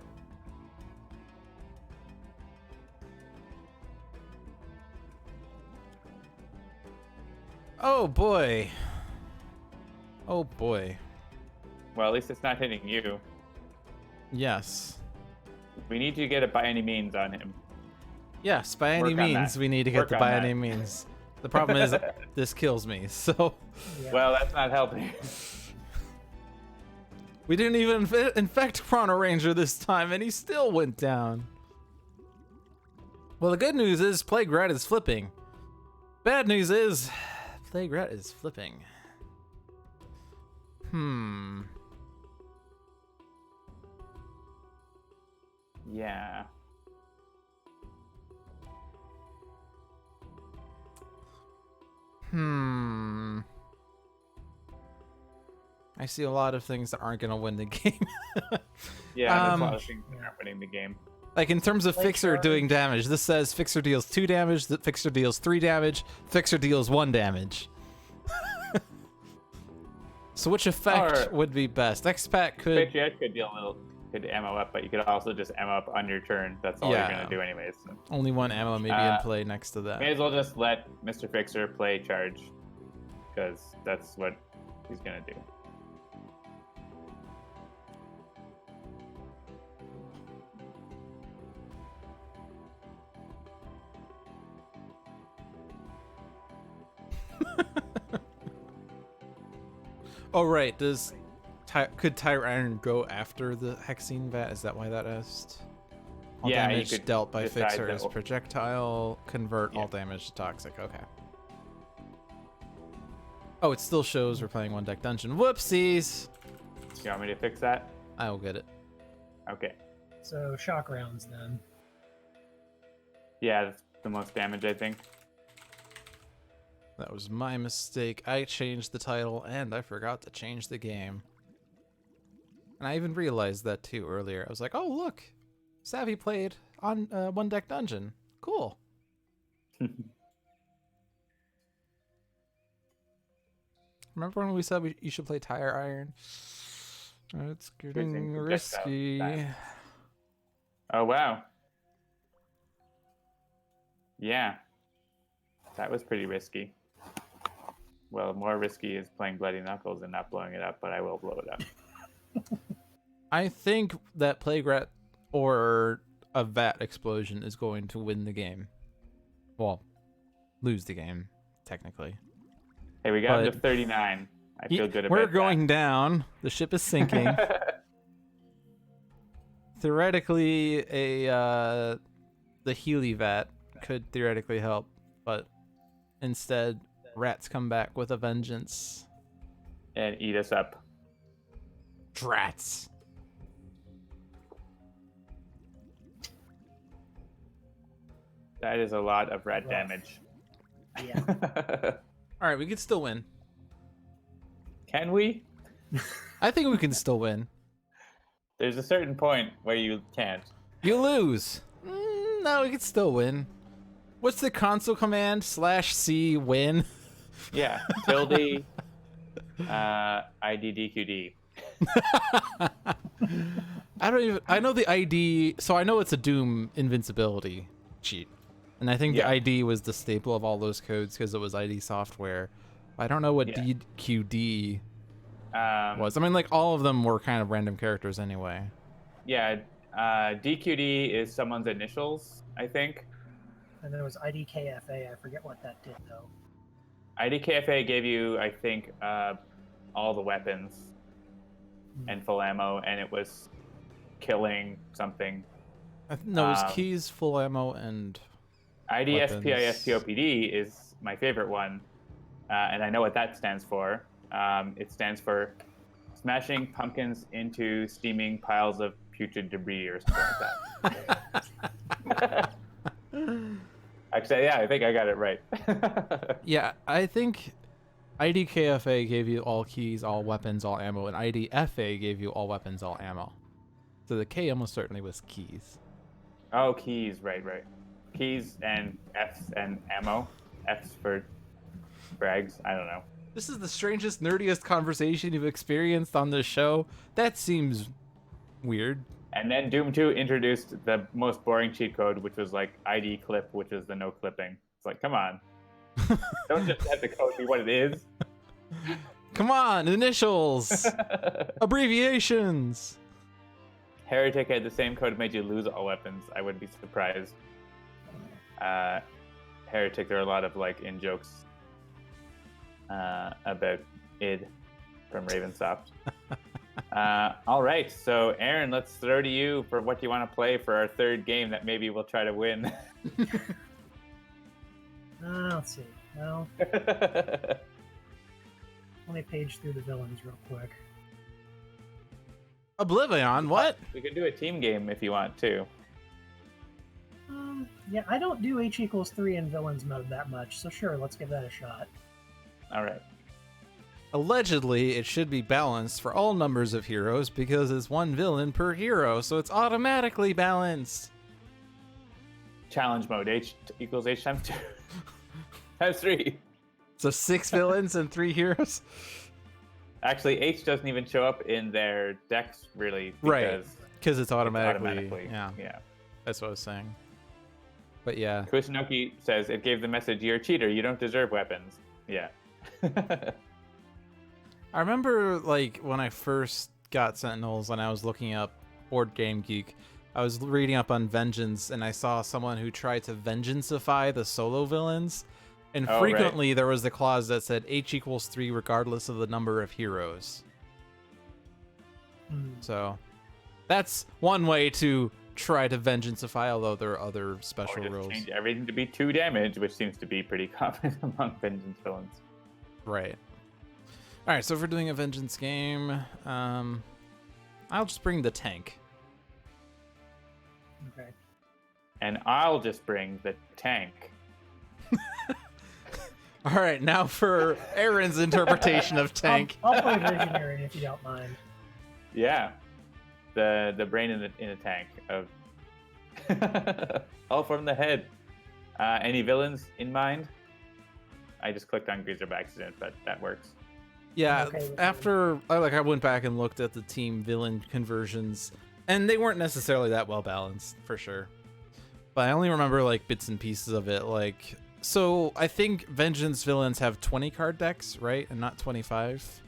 Oh boy. Oh boy. Well, at least it's not hitting you. Yes. We need to get it by any means on him. Yes, by any means we need to get the by any means. The problem is this kills me, so. Yeah. Well, that's not helping. We didn't even infect Chrono Ranger this time, and he still went down. Well, the good news is Plague Rat is flipping. Bad news is Plague Rat is flipping. Yeah. I see a lot of things that aren't going to win the game. Yeah, there's a lot of things that aren't winning the game. Like in terms of Fixer doing damage, this says Fixer deals 2 damage, that Fixer deals 3 damage, Fixer deals 1 damage. So which effect would be best? X-Pack could... could deal a little, could ammo up, but you could also just ammo up on your turn. That's all you're going to do anyways. So. Only 1 ammo maybe in play next to that. May as well just let Mr. Fixer play charge, because that's what he's going to do. Oh right, could Tire Iron go after the Hexene Vat? Is that why that asked? All Yeah, you damage could dealt by decide Fixer that- is projectile. Convert Yeah. all damage to toxic. Okay. Oh, it still shows we're playing one deck dungeon. Whoopsies! You want me to fix that? I will get it. Okay. So shock rounds then. Yeah, that's the most damage, I think. That was my mistake. I changed the title and I forgot to change the game. And I even realized that too earlier. I was like, oh look, Savvy played on one deck dungeon. Cool. Remember when we said you should play Tire Iron? It's getting Using projectile risky. time. Oh, wow. Yeah. That was pretty risky. Well, more risky is playing Bloody Knuckles and not blowing it up, but I will blow it up. I think that Plague Rat or a Vat explosion is going to win the game. Well, lose the game, technically. Hey, we got But- to 39. I feel good about We're that. going down. The ship is sinking. Theoretically, the Healy Vat could theoretically help, but instead, rats come back with a vengeance. And eat us up. Drats. That is a lot of rat Rough. damage. Yeah. All right, we could still win. Can we? I think we can still win. There's a certain point where you can't. You lose. No, we can still win. What's the console command? /C win. Yeah, tilde, IDDQD. I know the ID, so I know it's a Doom invincibility cheat. And I think Yeah. the ID was the staple of all those codes because it was ID software. I don't know what Yeah. DQD was. I mean, like, all of them were kind of random characters anyway. Yeah, DQD is someone's initials, I think. And there was IDKFA. I forget what that did though. IDKFA gave you, I think, all the weapons and full ammo, and it was killing something. No, it was Um, keys, full ammo, and... IDSPISPOPD is my favorite one, and I know what that stands for. It stands for smashing pumpkins into steaming piles of putrid debris or something like that. Actually, yeah, I think I got it right. Yeah, I think IDKFA gave you all keys, all weapons, all ammo, and IDFA gave you all weapons, all ammo. So the K almost certainly was keys. Oh, keys, right. Keys and Fs and ammo. Fs for frags. I don't know. This is the strangest, nerdiest conversation you've experienced on this show. That seems weird. And then Doom 2 introduced the most boring cheat code, which was like ID clip, which is the no clipping. It's like, come on. Don't just have the code be what it is. Come on, initials, abbreviations. Heretic had the same code, made you lose all weapons. I wouldn't be surprised. Heretic, there are a lot of like in jokes about id from Ravensoft. All right, so Aaron, let's throw to you for what you want to play for our third game that maybe we'll try to win. Let's see. Well, let me page through the villains real quick. Oblivion, what? We could do a team game if you want to. Yeah, I don't do H=3 in villains mode that much, so sure, let's give that a shot. All right. Allegedly, it should be balanced for all numbers of heroes because it's one villain per hero, so it's automatically balanced. Challenge mode, H equals H times 2. times 3. So 6 villains and 3 heroes? Actually, H doesn't even show up in their decks, really. Right, Because because it's automatically. yeah. That's what I was saying. But yeah. Kusunoki says it gave the message, you're a cheater, you don't deserve weapons. Yeah. I remember, like, when I first got Sentinels and I was looking up Board Game Geek, I was reading up on Vengeance and I saw someone who tried to Vengeanceify the solo villains. And Oh, frequently there was the clause that said H equals 3 regardless of the number of heroes. So that's one way to try to vengeanceify, although there are other special Or just rules. change everything to be 2 damage, which seems to be pretty common among vengeance villains. Right. All right, so if we're doing a vengeance game, I'll just bring the tank. Okay. And I'll just bring the tank. All right, now for Aaron's interpretation of tank. I'll play Visionary if you don't mind. Yeah, the brain in a tank of all from the head. Any villains in mind? I just clicked on Greazer by accident, but that works. Yeah, Okay, after I went back and looked at the team villain conversions, and they weren't necessarily that well balanced for sure. But I only remember like bits and pieces of it. Like, so I think vengeance villains have 20 card decks, right, and not 25.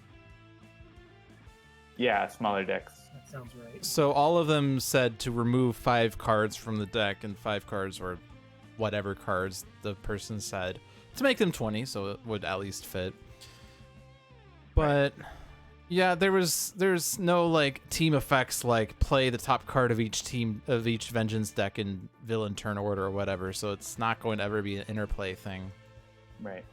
Yeah, smaller decks. That sounds right. So all of them said to remove 5 cards from the deck, and 5 cards or whatever cards the person said to make them 20, so it would at least fit. But yeah, there's no like team effects like play the top card of each vengeance deck in villain turn order or whatever, so it's not going to ever be an interplay thing. Right.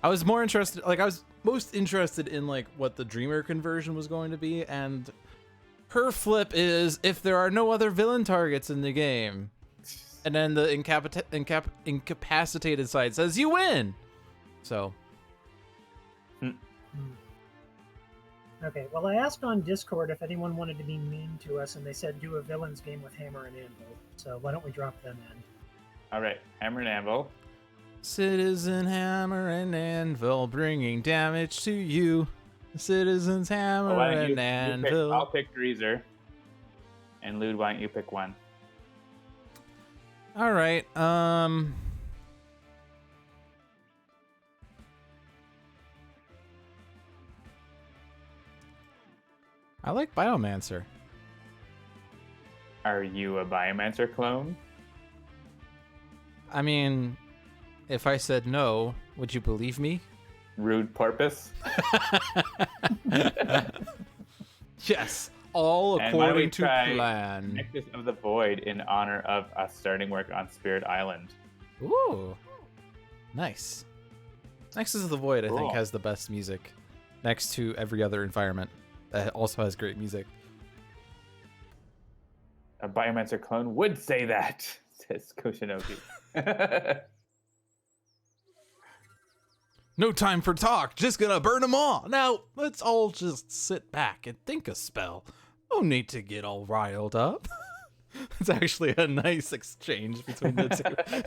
I was most interested in like what the Dreamer conversion was going to be, and her flip is if there are no other villain targets in the game, and then the incapacitated side says you win. So Okay, well, I asked on Discord if anyone wanted to be mean to us, and they said do a villains game with Hammer and Anvil. So why don't we drop them in? All right, Hammer and Anvil. Citizen Hammer and Anvil bringing damage to you. Citizens Hammer Why don't and Anvil. I'll pick Greazer. And Lewd, why don't you pick one? All right. I like Biomancer. Are you a Biomancer clone? I mean, if I said no, would you believe me? Rude porpoise? Yes, all And why don't we according to try plan. Nexus of the Void in honor of us starting work on Spirit Island. Ooh, nice. Nexus of the Void, I think, Cool. has the best music next to every other environment that also has great music. A Biomancer clone would say that, says Koshinoki. No time for talk, just gonna burn them all. Now, let's all just sit back and think a spell. No need to get all riled up. It's actually a nice exchange between the two.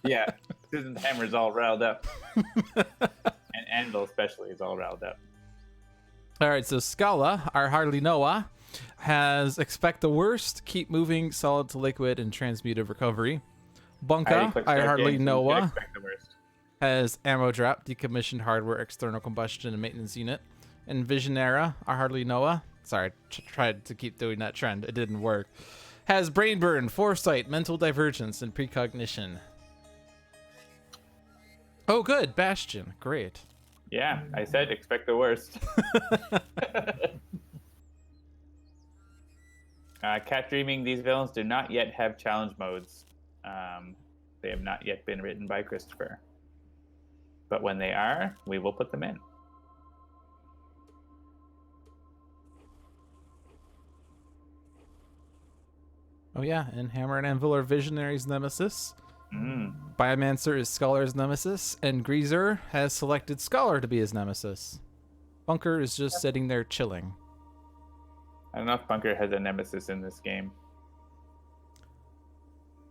Yeah, Susan's Hammer's all riled up. And Anvil especially is all riled up. All right, so Scala, our Hardly Noah, has expect the worst, keep moving, solid to liquid, and transmutive recovery. Bunka, our Hardly Noah, Expect the worst. has ammo drop, decommissioned hardware, external combustion, and maintenance unit. And Visionera, our Hardly Noah, sorry, tried to keep doing that trend, it didn't work, has brain burn, foresight, mental divergence, and precognition. Oh, good, Bastion, great. Yeah, I said expect the worst. Cat Dreaming, these villains do not yet have challenge modes. They have not yet been written by Christopher. But when they are, we will put them in. Oh yeah, and Hammer and Anvil are Visionary's nemesis. Mm. Biomancer is Scholar's nemesis, and Greazer has selected Scholar to be his nemesis. Bunker is just sitting there chilling. I don't know if Bunker has a nemesis in this game.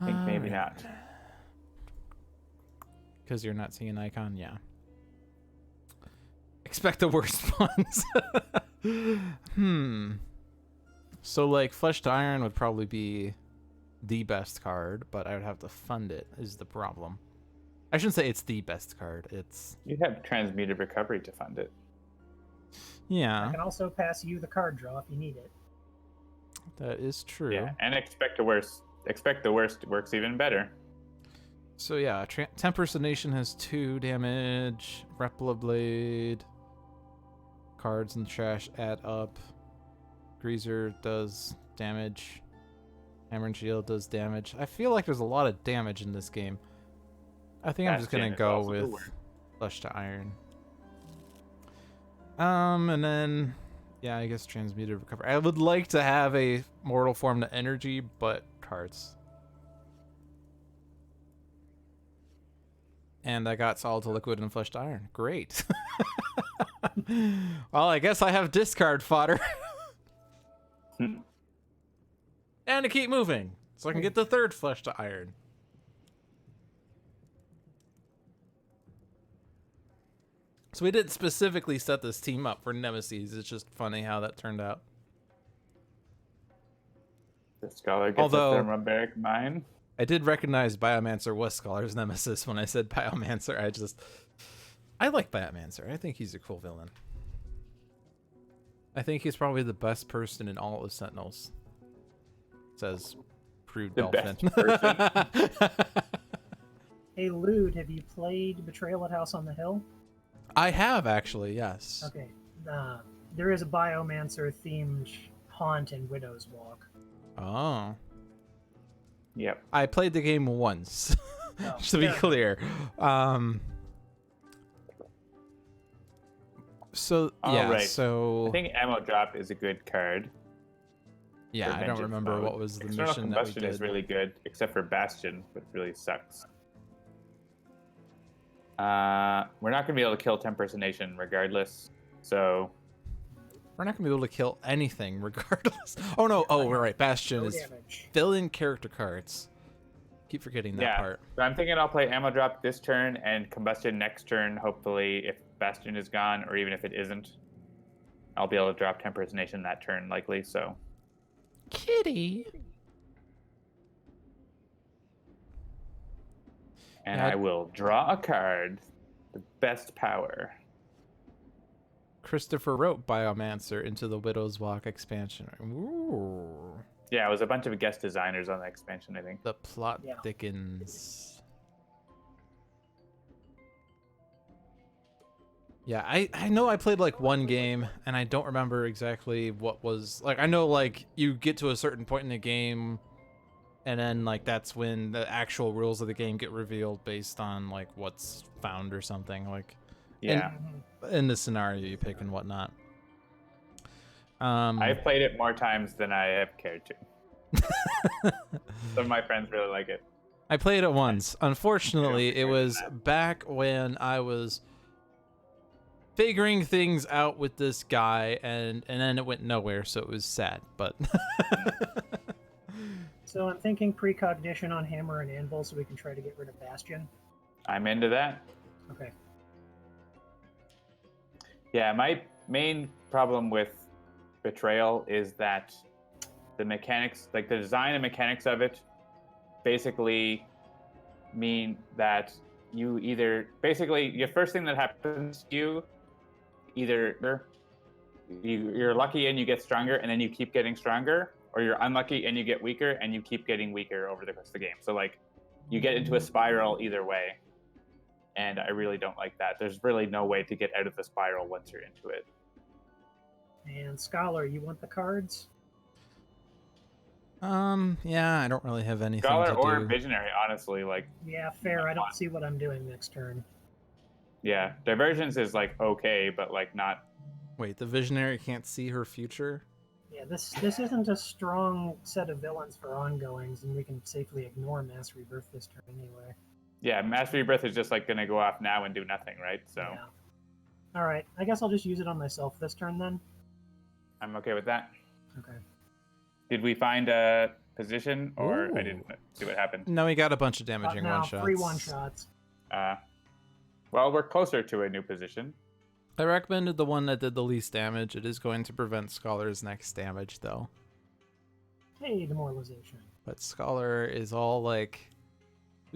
I think maybe not. Because you're not seeing an icon, yeah. Expect the worst ones. So, like, Flesh to Iron would probably be the best card, but I would have to fund it, is the problem. I shouldn't say it's the best card, it's... You have Transmuted Recovery to fund it. I Yeah, can also pass you the card draw if you need it. that is true. Yeah, and Expect the Worst. Expect the Worst works even better. So yeah, Tempest Nation has 2 damage. Repla Blade. Cards and trash add up. Greazer does damage. Hammer and Shield does damage. I feel like there's a lot of damage in this game. I think I'm just gonna go with Flesh to Iron. And then, yeah, I guess Transmuted Recover. I would like to have a Mortal Form to Energy, but cards. And I got Solid to Liquid and Flesh to Iron. Great. Well, I guess I have discard fodder. And to keep moving, so I can get the 3rd Flesh to Iron. So we didn't specifically set this team up for Nemesis. It's just funny how that turned out. The Scholar gets a Thermobaric Mine. I did recognize Biomancer was Scholar's Nemesis when I said Biomancer. I like Biomancer. I think he's a cool villain. I think he's probably the best person in all of Sentinels. Says Prude Dolphin. Hey, Lewd, have you played Betrayal at House on the Hill? I have, actually, yes. Okay. There is a Biomancer-themed haunt in Widow's Walk. Oh. Yep. I played the game once, just to be clear. So, yeah, right. So... I think Ammo Drop is a good card. Yeah, I don't remember what was the External mission that we Combustion did. is really good, except for Bastion, which really sucks. We're not going to be able to kill Tempest Nation regardless, so... We're not going to be able to kill anything regardless. Oh, no. Oh, we're right. Bastion is fill-in character cards. Keep forgetting that part. So I'm thinking I'll play Ammo Drop this turn and Combustion next turn, hopefully, if Bastion is gone, or even if it isn't. I'll be able to drop Tempest Nation that turn, likely, so... Kitty! And I will draw a card. The best power. Christopher wrote Biomancer into the Widow's Walk expansion. Ooh. Yeah, it was a bunch of guest designers on the expansion, I think. The plot thickens. Yeah, I know I played like one game, and I don't remember exactly what was... Like, I know, like, you get to a certain point in the game, and then, like, that's when the actual rules of the game get revealed based on, like, what's found or something. Like, yeah. In the scenario you pick and whatnot. I've played it more times than I have cared to. Some of my friends really like it. I played it once. Unfortunately, it was back when I was figuring things out with this guy, and then it went nowhere, so it was sad, but... So I'm thinking precognition on Hammer and Anvil so we can try to get rid of Bastion. I'm into that. Okay. Yeah, my main problem with Betrayal is that the mechanics, like the design and mechanics of it, basically mean that you either, basically, your first thing that happens to you, either you're lucky and you get stronger and then you keep getting stronger, or you're unlucky and you get weaker and you keep getting weaker over the course of the game. So, like, you get into a spiral either way. And I really don't like that. There's really no way to get out of the spiral once you're into it. And Scholar, you want the cards? Yeah, I don't really have anything Scholar to do. or Visionary, honestly, like... Yeah, fair. I don't see what I'm doing next turn. Yeah, Divergence is, like, okay, but, like, not... Wait, the Visionary can't see her future? Yeah, this isn't a strong set of villains for ongoings, and we can safely ignore Mass Rebirth this turn anyway. Yeah, Mass Rebirth is just, like, going to go off now and do nothing, right? So... Yeah. Alright, I guess I'll just use it on myself this turn, then. I'm okay with that. Okay. Did we find a position, or Ooh. I didn't see what happened? No, we got a bunch of damaging one-shots. 3 one-shots. Well, we're closer to a new position. I recommended the one that did the least damage. It is going to prevent Scholar's next damage, though. Hey, demoralization. But Scholar is all like,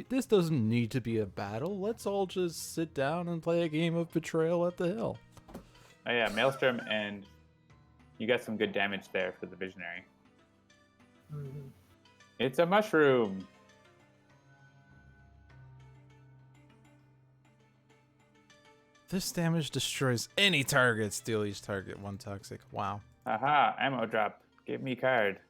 this doesn't need to be a battle. Let's all just sit down and play a game of Betrayal at the Hill. Oh yeah, Maelstrom, and you got some good damage there for the Visionary. Mm-hmm. It's a mushroom. This damage destroys any target. Steal each target. 1 toxic. Wow. Aha, ammo drop. Give me card.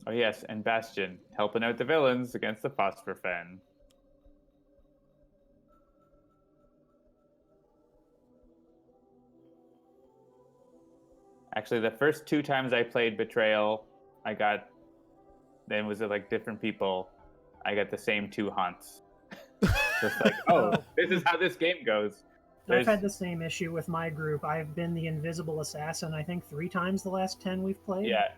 Oh yes, and Bastion, helping out the villains against the Phosphor Fen. Actually, the first 2 times I played Betrayal, then was it like different people, I got the same 2 haunts. Just like, oh, this is how this game goes. I've had the same issue with my group. I've been the invisible assassin, I think, 3 times the last 10 we've played. Yeah.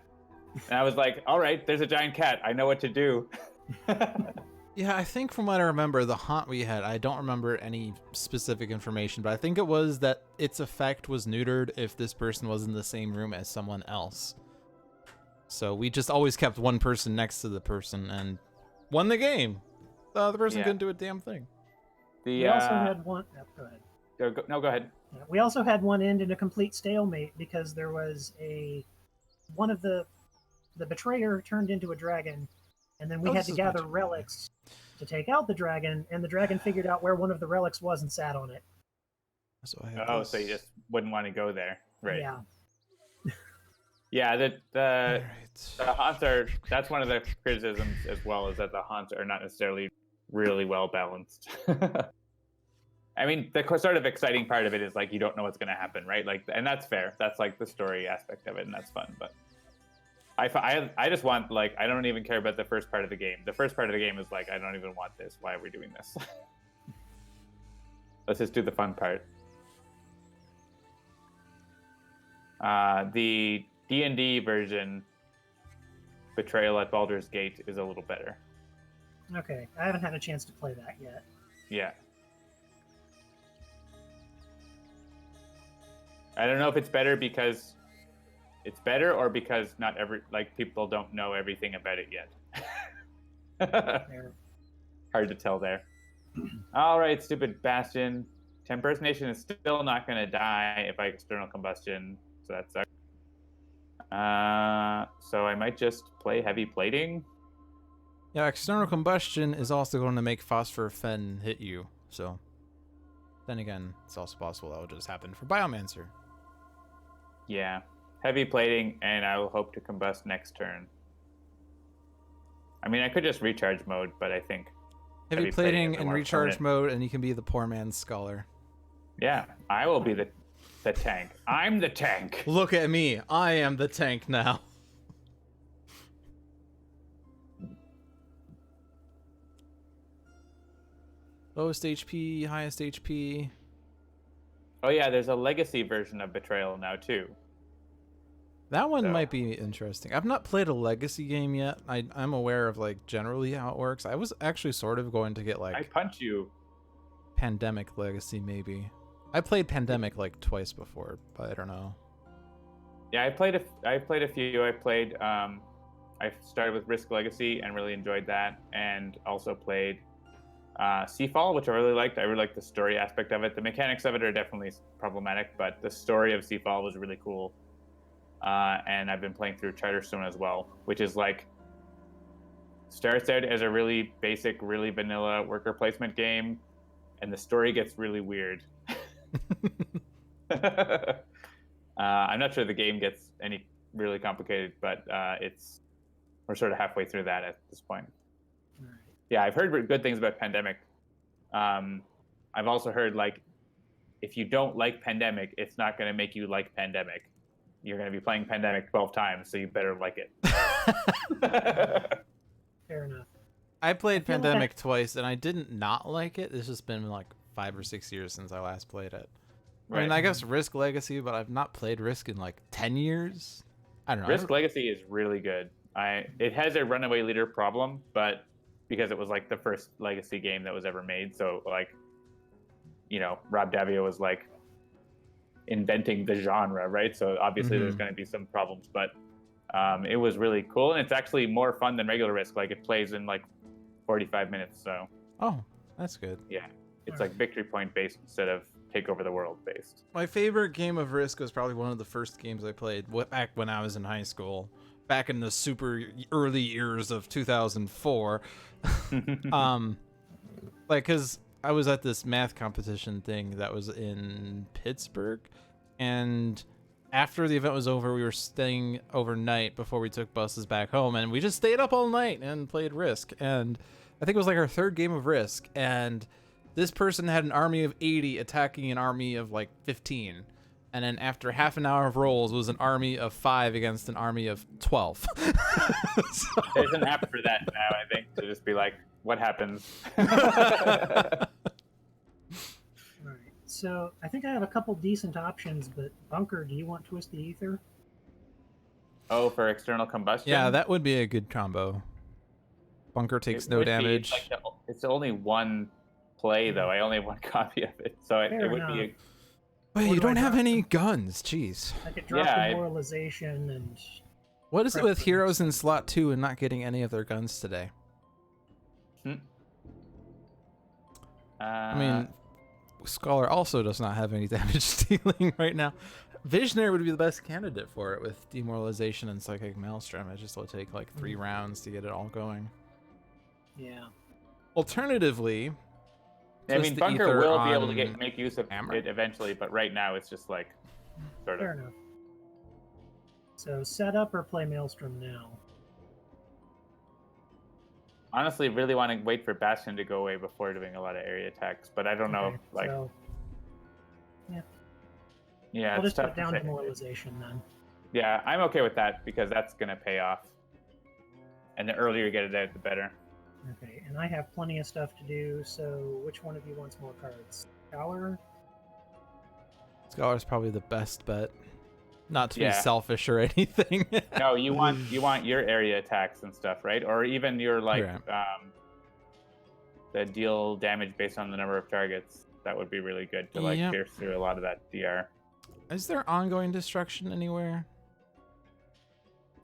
And I was like, all right, there's a giant cat. I know what to do. Yeah, I think from what I remember, the haunt we had, I don't remember any specific information, but I think it was that its effect was neutered if this person was in the same room as someone else. So we just always kept one person next to the person and won the game. The person couldn't do a damn thing. We also had one... Oh, go ahead. No, go ahead. Yeah, we also had one end in a complete stalemate because there was one of the betrayer turned into a dragon, and then we had to gather relics to take out the dragon, and the dragon figured out where one of the relics was and sat on it. So I so you just wouldn't want to go there, right? Yeah. Yeah, the haunts that's one of the criticisms as well, is that the haunts are not necessarily really well balanced. I mean, the sort of exciting part of it is like you don't know what's going to happen, right? Like, and that's fair. That's like the story aspect of it, and that's fun. But I just want, like, I don't even care about the first part of the game. The first part of the game is like, I don't even want this. Why are we doing this? Let's just do the fun part. The D&D version, Betrayal at Baldur's Gate, is a little better. Okay, I haven't had a chance to play that yet. Yeah. I don't know if it's better because it's better or because not people don't know everything about it yet. Hard to tell there. All right, stupid Bastion. Tempest-Nation is still not going to die if I external combustion, so that sucks. So I might just play heavy plating. Yeah, external combustion is also going to make Phosphor Fen hit you, so then again, it's also possible that will just happen for Biomancer. Yeah, heavy plating, and I will hope to combust next turn. I mean, I could just recharge mode, but I think heavy plating and recharge mode, and you can be the poor man's scholar. Yeah, I will be the tank. I'm the tank. Look at me. I am the tank now. Lowest HP, highest HP. Oh yeah, there's a legacy version of Betrayal now too. That one might be interesting. I've not played a legacy game yet. I'm aware of like generally how it works. I was actually sort of going to get like I punch you. Pandemic legacy maybe. I played Pandemic like twice before, but I don't know. Yeah, I played a few. I started with Risk Legacy and really enjoyed that, and also played Seafall, which I really liked. I really liked the story aspect of it. The mechanics of it are definitely problematic, but the story of Seafall was really cool. And I've been playing through Charterstone as well, which is like starts out as a really basic, really vanilla worker placement game, and the story gets really weird. I'm not sure the game gets any really complicated, but we're sort of halfway through that at this point. Right. Yeah, I've heard good things about Pandemic. I've also heard like if you don't like Pandemic, it's not going to make you like Pandemic. You're going to be playing Pandemic 12 times, so you better like it. Fair enough. I played Pandemic twice, and I didn't not like it. It's just been like 5 or 6 years since I last played it. Right. I mean, I guess Risk Legacy, but I've not played Risk in like 10 years. I don't know. Risk Legacy is really good. It has a runaway leader problem, but because it was like the first Legacy game that was ever made, so like, Rob Daviau was like inventing the genre, right? So obviously there's going to be some problems, but it was really cool, and it's actually more fun than regular Risk. Like it plays in like 45 minutes, so. Oh, that's good. Yeah, it's like victory point based instead of take over the world based. My favorite game of Risk was probably one of the first games I played back when I was in high school, back in the super early years of 2004. Like, because I was at this math competition thing that was in Pittsburgh, and after the event was over, we were staying overnight before we took buses back home, and we just stayed up all night and played Risk. And I think it was like our third game of Risk, and this person had an army of 80 attacking an army of like 15. And then after half an hour of rolls, it was an army of 5 against an army of 12. So... There's an app for that now, I think, to just be like, what happens? Right. So I think I have a couple decent options, but Bunker, do you want Twist the Ether? Oh, for external combustion? Yeah, that would be a good combo. Bunker takes no damage. It's only one play, though. I only have one copy of it, so it would be a... Wait, you don't have any guns, jeez. I could drop Demoralization and... What is it with heroes in slot 2 and not getting any of their guns today? I mean, Scholar also does not have any damage dealing right now. Visionary would be the best candidate for it with Demoralization and Psychic Maelstrom. It just will take like 3 rounds to get it all going. Yeah. Alternatively... I mean, Bunker will be able to make use of it eventually, but right now it's just like, sort of. Fair enough. So set up or play Maelstrom now? Honestly, really want to wait for Bastion to go away before doing a lot of area attacks, but I don't know. Like, so, yeah, I'll it's just tough put down to say. Demoralization then. Yeah, I'm okay with that because that's gonna pay off, and the earlier you get it out, the better. Okay, and I have plenty of stuff to do, so which one of you wants more cards? Scholar? Scholar's probably the best bet. Not to be selfish or anything. No, you want your area attacks and stuff, right? Or even your like the deal damage based on the number of targets. That would be really good to like pierce through a lot of that DR. Is there ongoing destruction anywhere?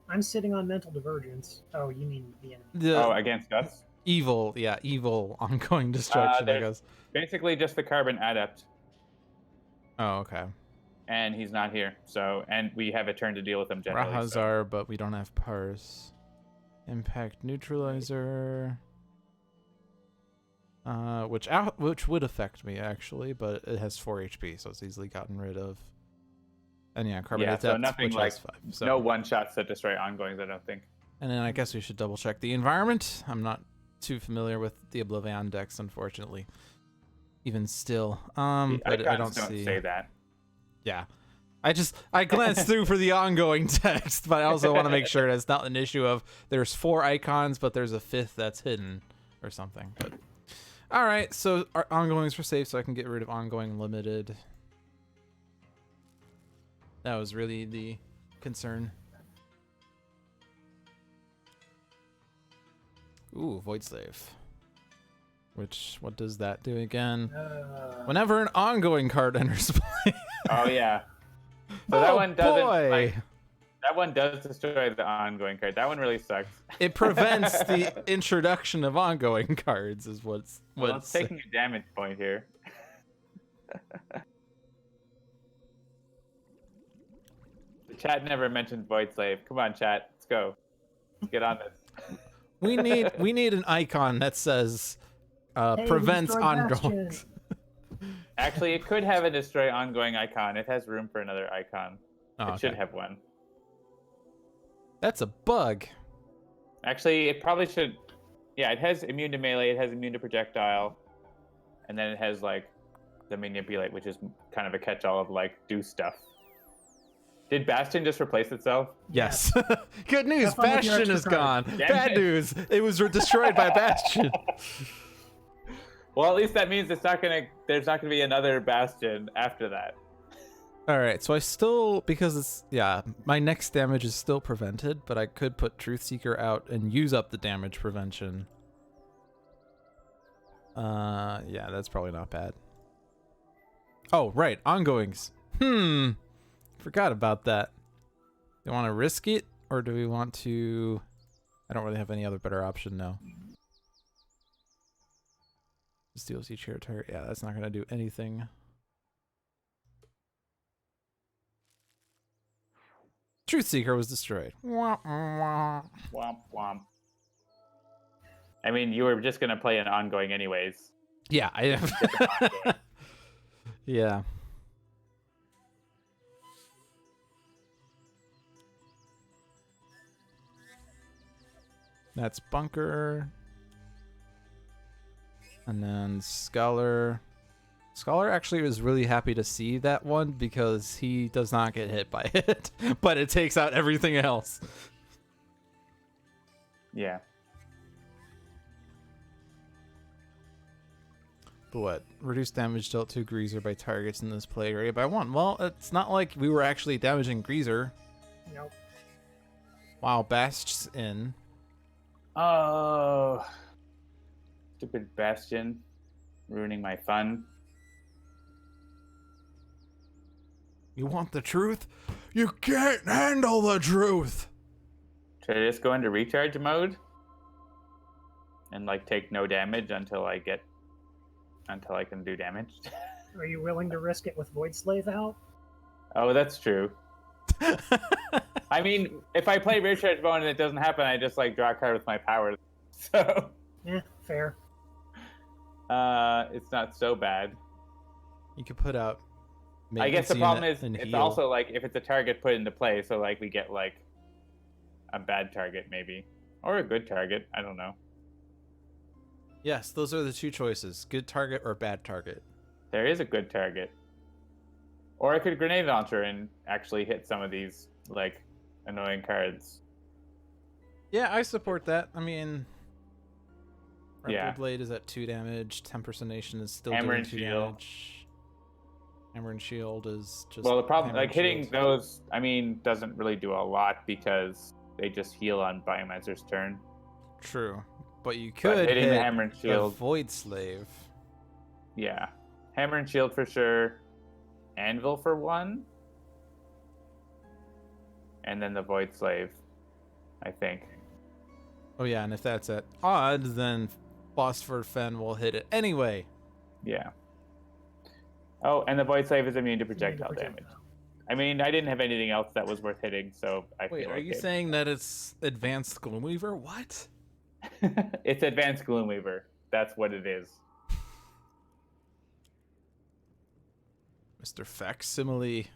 I'm sitting on Mental Divergence. Oh, you mean the enemy? Against us? Evil ongoing destruction, I guess. Basically just the Carbon Adept. Oh, okay. And he's not here, and we have a turn to deal with him generally. Rahazar, but we don't have Parse. Impact Neutralizer. Which would affect me, actually, but it has 4 HP, so it's easily gotten rid of. And yeah, Carbon Adept, so nothing like 5. So. No one-shots that destroy ongoings, I don't think. And then I guess we should double-check the environment. I'm not too familiar with the Oblivion decks, unfortunately. Even still. But I don't say that. Yeah. I glanced through for the ongoing text, but I also want to make sure it's not an issue of there's 4 icons, but there's a 5th that's hidden or something. But all right, so our ongoings were safe, so I can get rid of ongoing limited. That was really the concern. Ooh, Void Slave. What does that do again? Whenever an ongoing card enters play. Oh yeah. So that one doesn't. Boy. That one does destroy the ongoing card. That one really sucks. It prevents the introduction of ongoing cards, is what's taking a damage point here. The chat never mentioned Void Slave. Come on, chat. Let's go. Let's get on this. We need an icon that says prevents ongoing. Actually, it could have a destroy ongoing icon. It has room for another icon. It should have one. That's a bug. Actually, it probably should. Yeah, it has immune to melee. It has immune to projectile, and then it has like the manipulate, which is kind of a catch-all of like do stuff. Did Bastion just replace itself? Yes. Good news, Bastion is gone. Bad news, it was destroyed by Bastion. Well, at least that means there's not gonna be another Bastion after that. All right, so I still, because my next damage is still prevented, but I could put Truthseeker out and use up the damage prevention. Yeah, that's probably not bad. Oh, right, ongoings. Forgot about that. Do we want to risk it, or do we want to... I don't really have any other better option now. Steals each territory. Yeah, that's not going to do anything. Truthseeker was destroyed. Wah, wah. Womp womp. I mean, you were just gonna play an ongoing anyways. Yeah, yeah. That's Bunker. And then Scholar. Scholar actually was really happy to see that one because he does not get hit by it, but it takes out everything else. Yeah. But what? Reduce damage dealt to Greazer by targets in this play area by 1. Well, it's not like we were actually damaging Greazer. Nope. Wow, Bast's in. Oh. Stupid Bastion. Ruining my fun. You want the truth? You can't handle the truth! Should I just go into recharge mode? And like take no damage until I can do damage? Are you willing to risk it with Void Slave out? Oh, that's true. I mean, if I play recharge mode and it doesn't happen, I just like draw a card with my powers. So Yeah, fair. it's not so bad. You could put out. I guess the problem is and it's heal. also like if it's a target put into play, so like we get like a bad target maybe, or a good target. I don't know. Yes, those are the two choices: good target or bad target. There is a good target, or I could grenade launcher and actually hit some of these like annoying cards. Yeah, I support that. I mean, Yeah. Raptor Blade is at 2 damage. Tempest-Nation is still Hammer doing and 2 Shield. damage. Hammer and Shield is just. Well, the problem, Hammer like and hitting Shield. those, I mean, doesn't really do a lot because they just heal on Biomancer's turn. True, but you But could hitting hit the Hammer and the Shield, Void Slave. yeah, Hammer and Shield for sure. Anvil for 1, and then the Void Slave, I think. Oh yeah, and if that's at odds, then Phosphor Fen will hit it anyway. Yeah. Oh, and the Void Slave is immune to Immune to projectile damage. I mean, I didn't have anything else that was worth hitting, so I Wait, feel are you okay. saying that it's Advanced Gloomweaver? What? It's Advanced Gloomweaver. That's what it is. Mr. Facsimile.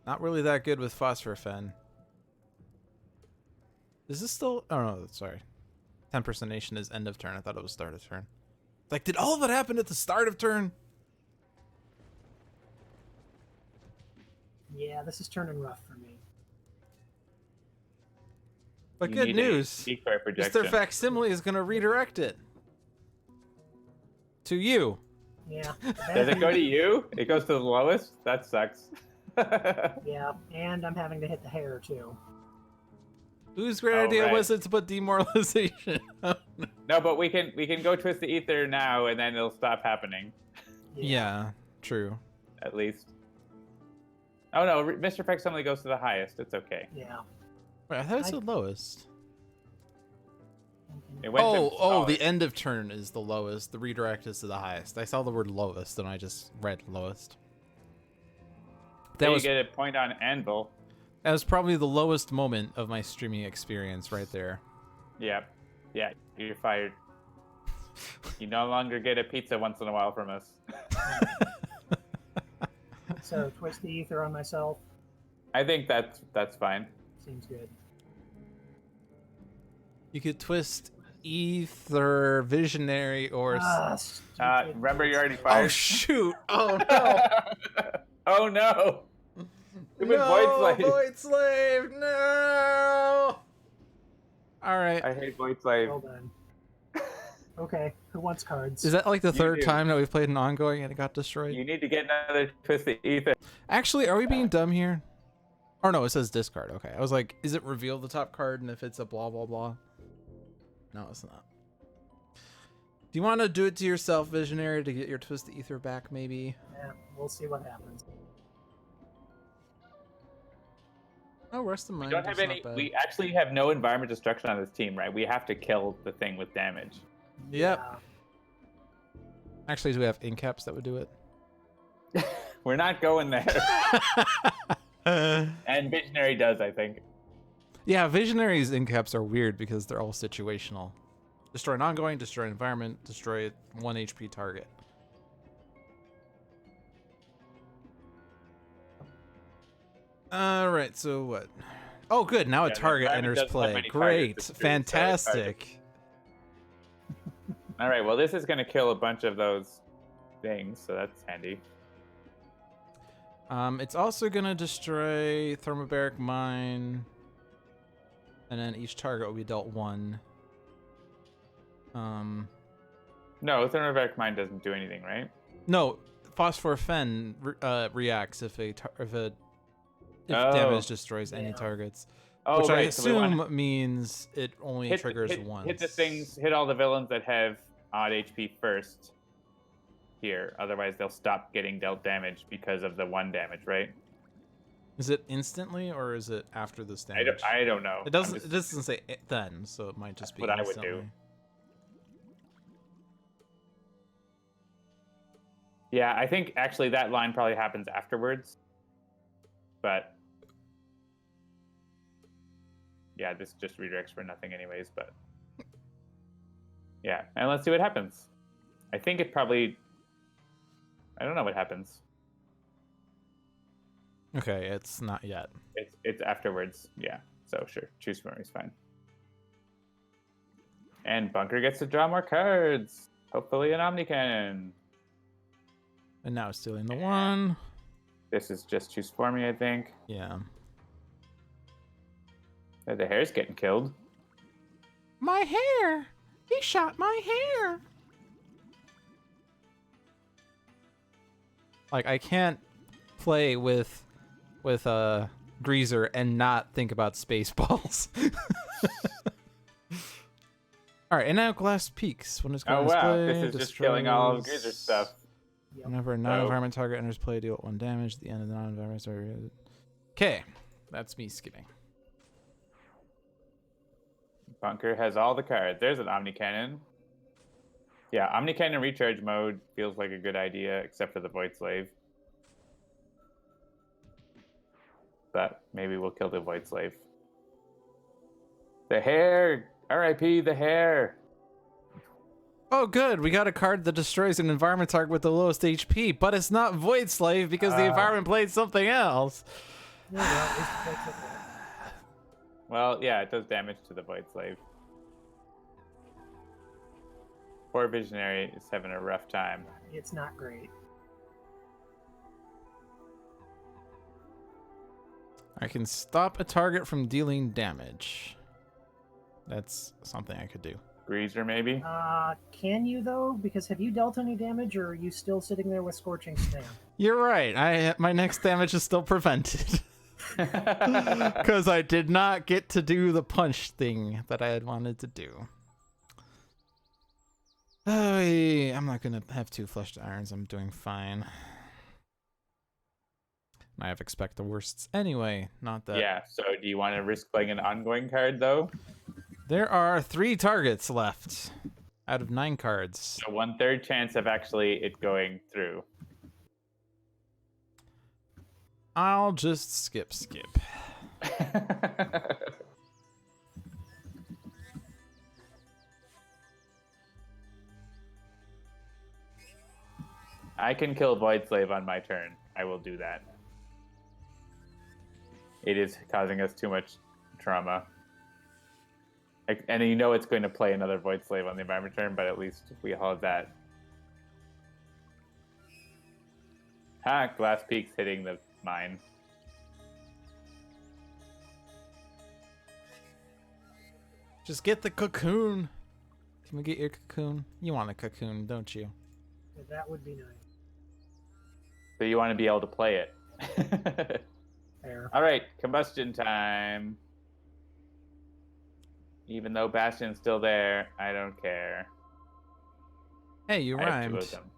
Not really that good with Phosphor Fen. Is this still... Oh, no, sorry. Tempest-Nation is end of turn. I thought it was start of turn. Like, did all of it happen at the start of turn? Yeah, this is turning rough for me. But You good need a news. decoy projection. Mr. Facsimile is going to redirect it. To you. Yeah. Does it go to you? It goes to the lowest? That sucks. Yeah, and I'm having to hit the hair too. Whose great Oh, idea right. was it to put demoralization? No, but we can go twist the ether now, and then it'll stop happening. Yeah, true. At least. Oh no, Mr. Facsimile goes to the highest. It's okay. Yeah. Wait, I thought it said lowest. It went to Oh, the lowest. end of turn is the lowest. The redirect is to the highest. I saw the word lowest, and I just read lowest. Then That you was get a point on Anvil. that was probably the lowest moment of my streaming experience right there. Yeah. Yeah, you're fired. You no longer get a pizza once in a while from us. So twist the ether on myself. I think that's fine. Seems good. You could twist Ether, Visionary, or... Remember you already oh, fired? shoot! Oh, no! Oh no! Stupid Void Slave. Void Slave! No! Alright. I hate Void Slave. Well done. Okay, who wants cards? Is that like the third do. time that we've played an ongoing and it got destroyed? You need to get another Twisted Ether. Actually, are we being dumb here? Oh no, it says discard. Okay, I was like, is it reveal the top card and if it's a blah blah blah? No, it's not. Do you want to do it to yourself, Visionary, to get your Twisted Ether back, maybe? Yeah, we'll see what happens. Oh, Rest of Mind. We don't have that's any. not bad. We actually have no environment destruction on this team, right? We have to kill the thing with damage. Yep. Yeah. Actually, do we have incaps that would do it? We're not going there. And Visionary does, I think. Yeah, Visionary's incaps are weird because they're all situational. Destroy an ongoing, destroy an environment, destroy 1 HP target. Alright, so what? Oh, good. Now a target enters play. Great. Fantastic. All right, well, this is going to kill a bunch of those things, so that's handy. It's also going to destroy Thermobaric Mine, and then each target will be dealt 1. No, Thermobaric Mine doesn't do anything, right? No, Phosphor Fen reacts if damage destroys any targets. Oh, which right. I assume means it only triggers once. Hit all the villains that have odd HP first here. Otherwise, they'll stop getting dealt damage because of the 1 damage, right? Is it instantly or is it after this damage? I don't know. It doesn't say it then, so it might just be what instantly. I would do. Yeah, I think actually that line probably happens afterwards. But yeah, this just redirects for nothing anyways, but yeah, and let's see what happens. I think it probably, I don't know what happens. Okay, it's not yet. It's afterwards, yeah. So sure, choose memory is fine. And Bunker gets to draw more cards. Hopefully an Omni Cannon. And now it's stealing the 1. This is just choose for me, I think. Yeah. The hair's getting killed. My hair! He shot my hair! Like, I can't play with Greazer and not think about Spaceballs. Alright, and now Glass Peaks. When it's Oh wow, this is just killing all of Greazer's stuff. Whenever a non-environment target enters play, deal 1 damage at the end of the non-environment. Okay, that's me skipping. Bunker has all the cards. There's an Omni Cannon. Yeah, Omni Cannon recharge mode feels like a good idea, except for the Void Slave. But maybe we'll kill the Void Slave. The hair! R.I.P. the hair! Oh, good. We got a card that destroys an environment target with the lowest HP, but it's not Void Slave because the environment played something else. Well, yeah, it does damage to the Void Slave. Poor Visionary is having a rough time. It's not great. I can stop a target from dealing damage. That's something I could do. Greazer, maybe? Can you, though? Because have you dealt any damage, or are you still sitting there with Scorching Slam? You're right. My next damage is still prevented. Because I did not get to do the punch thing that I had wanted to do. Oh, I'm not going to have 2 Fleshed Irons. I'm doing fine. I have expect the worsts anyway, not that. Yeah, so do you want to risk playing an ongoing card, though? There are 3 targets left out of 9 cards. So 1/3 chance of actually it going through. I'll just skip. I can kill Void Slave on my turn. I will do that. It is causing us too much trauma. And you know it's going to play another Void Slave on the environment turn, but at least we all have that. Ha! Glass Peak's hitting the mine. Just get the cocoon. Can we get your cocoon? You want a cocoon, don't you? That would be nice. So you want to be able to play it. Fair. All right, combustion time. Even though Bastion's still there, I don't care. Hey, you I have 2 rhymed. of them.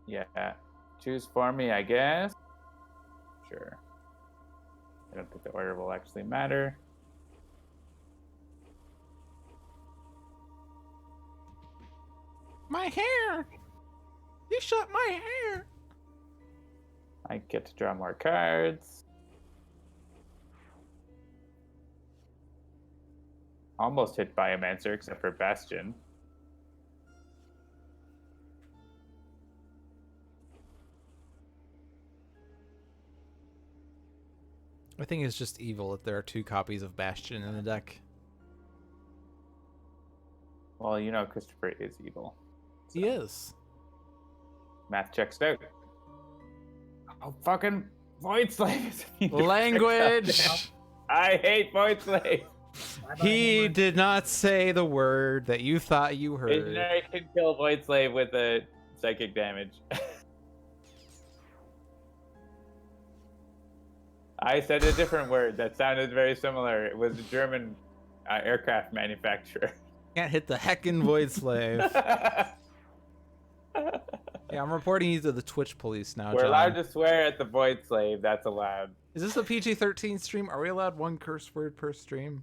Yeah. Choose for me, I guess. Sure. I don't think the order will actually matter. My hair! You shot my hair! I get to draw more cards. Almost hit Biomancer, except for Bastion. I think it's just evil that there are 2 copies of Bastion in the deck. Well, you know Christopher is evil. So. He is. Math checks out. Oh, fucking Void Slave. Language! I hate Void Slave. He did not say the word that you thought you heard. Visionary can kill Void Slave with a psychic damage. I said a different word that sounded very similar. It was a German aircraft manufacturer. Can't hit the heckin' Void Slave. Yeah, I'm reporting you to the Twitch police now, We're John. allowed to swear at the Void Slave. That's allowed. Is this a PG-13 stream? Are we allowed 1 curse word per stream?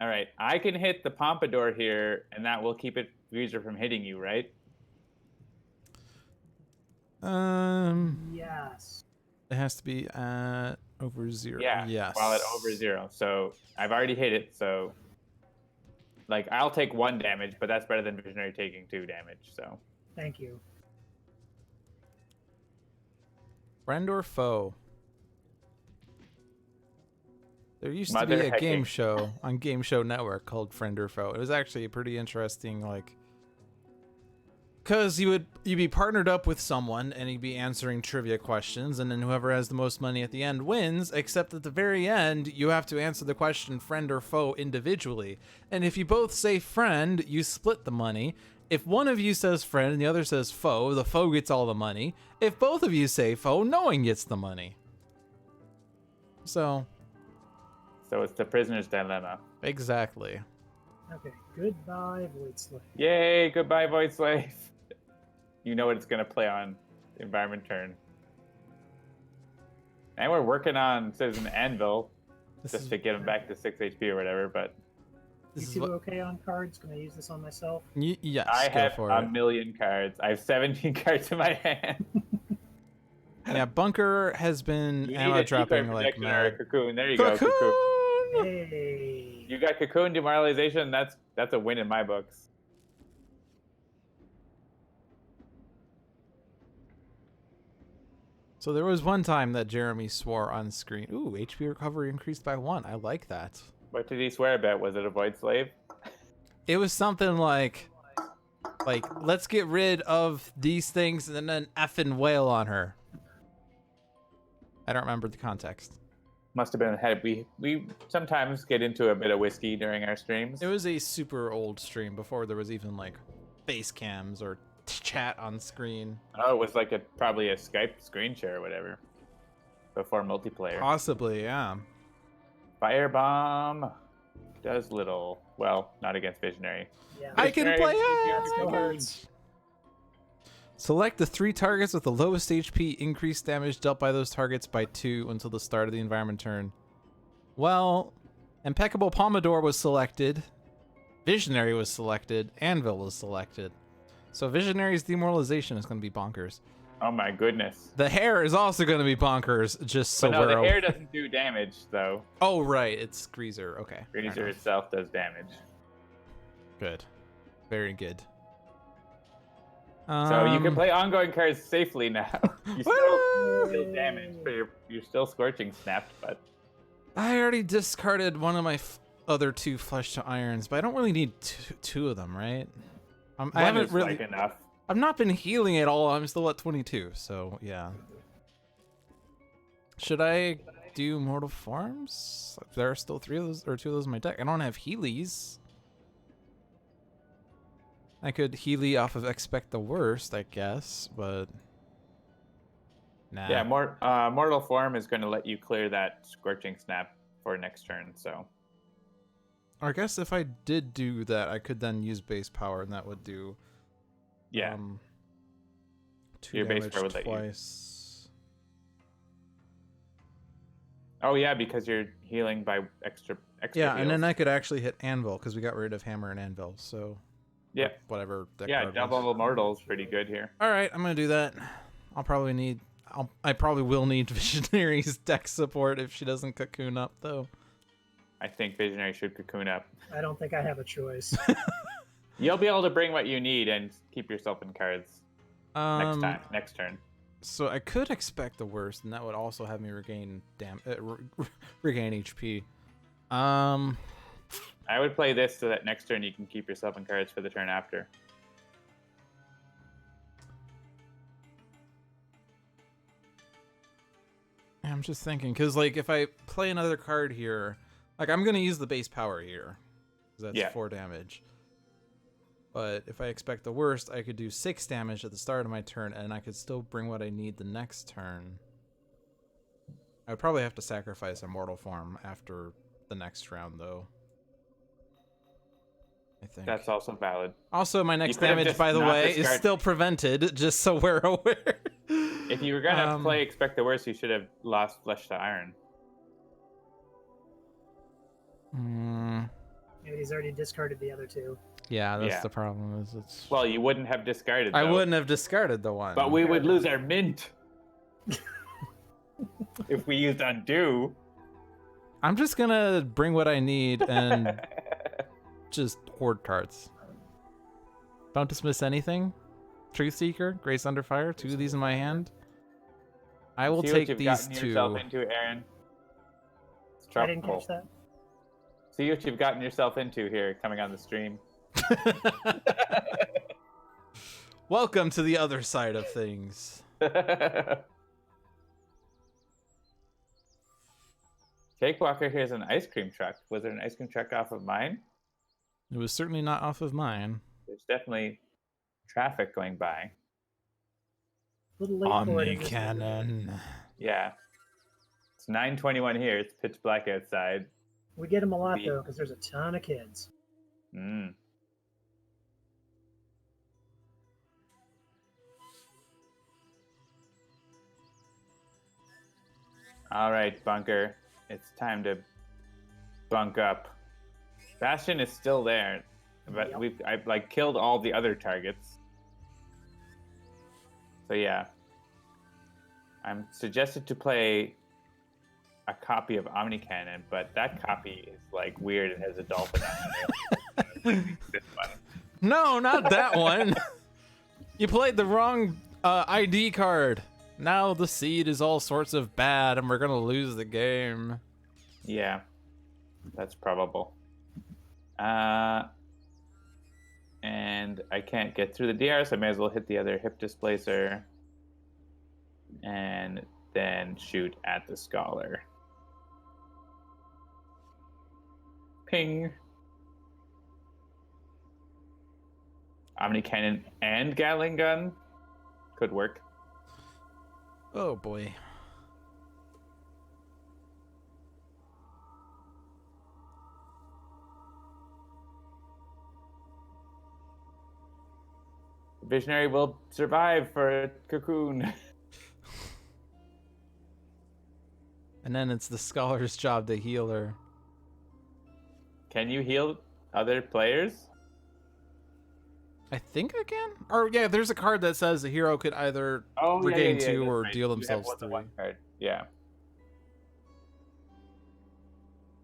All right, I can hit the Pompadour here, and that will keep it Greazer from hitting you, right? Yes. It has to be at over 0. Yeah. Yes. While at over 0, so I've already hit it. So, like, I'll take 1 damage, but that's better than Visionary taking 2 damage. So. Thank you. Friend or foe? There used to Mother be a hecking. game show on Game Show Network called Friend or Foe. It was actually a pretty interesting, like, because you'd be partnered up with someone and you'd be answering trivia questions, and then whoever has the most money at the end wins, except at the very end you have to answer the question friend or foe individually. And if you both say friend, you split the money. If one of you says friend and the other says foe, the foe gets all the money. If both of you say foe, no one gets the money. So it's the prisoner's dilemma. exactly. Okay, goodbye, Void Slave. Yay! Goodbye, Void Slave. You know what it's gonna play on environment turn. And we're working on Citizen Anvil just to get him back to 6 HP or whatever. But You This is two what, okay on cards? Can I use this on myself? yes, I go have for a it. million cards. I have 17 cards in my hand. Yeah, Bunker has been You need ammo a dropping decoy like protection or a mad. cocoon. There you go. Cocoon! Cocoon. Hey. You got cocoon demoralization. That's a win in my books. So there was one time that Jeremy swore on screen, ooh, HP recovery increased by 1. I like that. What did he swear about? Was it a Void Slave? It was something like, let's get rid of these things and then effing wail on her. I don't remember the context. Must have been ahead. We sometimes get into a bit of whiskey during our streams. It was a super old stream before there was even like face cams or chat on screen. Oh, it was like probably a Skype screen share or whatever. Before multiplayer. Possibly, yeah. Firebomb does little. Well, not against Visionary. Yeah. I can Visionary, play you it! Still hurts. Select the 3 targets with the lowest HP. Increase damage dealt by those targets by 2 until the start of the environment turn. Well, Impeccable Pompadour was selected. Visionary was selected. Anvil was selected. So Visionary's demoralization is going to be bonkers. Oh my goodness. The hair is also going to be bonkers, just so But no, we're the hair doesn't do damage, though. Oh, right. It's Greazer. Okay. fair Greazer enough. itself does damage. Good. Very good. So you can play ongoing cards safely now. You still deal damage, but you're still Scorching Snapped, but... I already discarded one of my other 2 Flesh to Irons, but I don't really need two of them, right? I One haven't is really... like enough. I've not been healing at all. I'm still at 22, so yeah. Should I do Mortal Forms? There are still 3 of those, or 2 of those in my deck. I don't have Healies. I could Healy off of Expect the Worst, I guess, but... Nah. Yeah, Mortal Form is going to let you clear that Scorching Snap for next turn, so... Or I guess if I did do that, I could then use base power, and that would do... Yeah. 2 Your base damage power would let you. twice. Oh yeah, because you're healing by extra Yeah, and then heals. I could actually hit Anvil, because we got rid of Hammer and Anvil, so... Yeah. Whatever. Deck Yeah, card double was. Immortal's pretty good here. All right, I'm gonna do that. I probably will need Visionary's deck support if she doesn't cocoon up, though. I think Visionary should cocoon up. I don't think I have a choice. You'll be able to bring what you need and keep yourself in cards next turn. So I could expect the worst, and that would also have me regain regain HP. I would play this so that next turn you can keep yourself in cards for the turn after. I'm just thinking, because like if I play another card here, like I'm gonna use the base power here, because that's 4 damage. But if I expect the worst, I could do 6 damage at the start of my turn, and I could still bring what I need the next turn. I would probably have to sacrifice Immortal Form after the next round, though. I think. That's also valid. Also, my next damage, by the way, is still prevented, just so we're aware. If you were going to play Expect the Worst, you should have lost Flesh to Iron. Maybe he's already discarded the other 2. Yeah, that's the problem. Is it's... Well, you wouldn't have discarded I wouldn't have discarded the one. But we would lose our mint. If we used Undo. I'm just going to bring what I need and just hoard cards. Don't dismiss anything. Truth Seeker, Grace Under Fire, 2 of these in my hand. I will take these 2. Yourself into, Aaron. It's I didn't catch that. See what you've gotten yourself into here coming on the stream. Welcome to the other side of things. Cakewalker here's an ice cream truck. Was it an ice cream truck off of mine? It was certainly not off of mine. There's definitely traffic going by. Little late Omni-Cannon. Yeah. It's 9:21 here. It's pitch black outside. We get them a lot, though, because there's a ton of kids. All right, Bunker. It's time to bunk up. Bastion is still there, but I've like killed all the other targets. So yeah, I'm suggested to play a copy of Omni-Cannon, but that copy is like weird and has a dolphin on it. This one. No, not that one. You played the wrong ID card. Now the seed is all sorts of bad, and we're gonna lose the game. Yeah, that's probable. And I can't get through the DR, so I may as well hit the other hip displacer and then shoot at the Scholar. Ping. Omni-Cannon and Gatling Gun could work. Oh boy. Visionary will survive for a cocoon. And then it's the Scholar's job to heal her. Can you heal other players? I think I can. Or yeah, there's a card that says the hero could either regain 2 or deal themselves 3. Card. Yeah.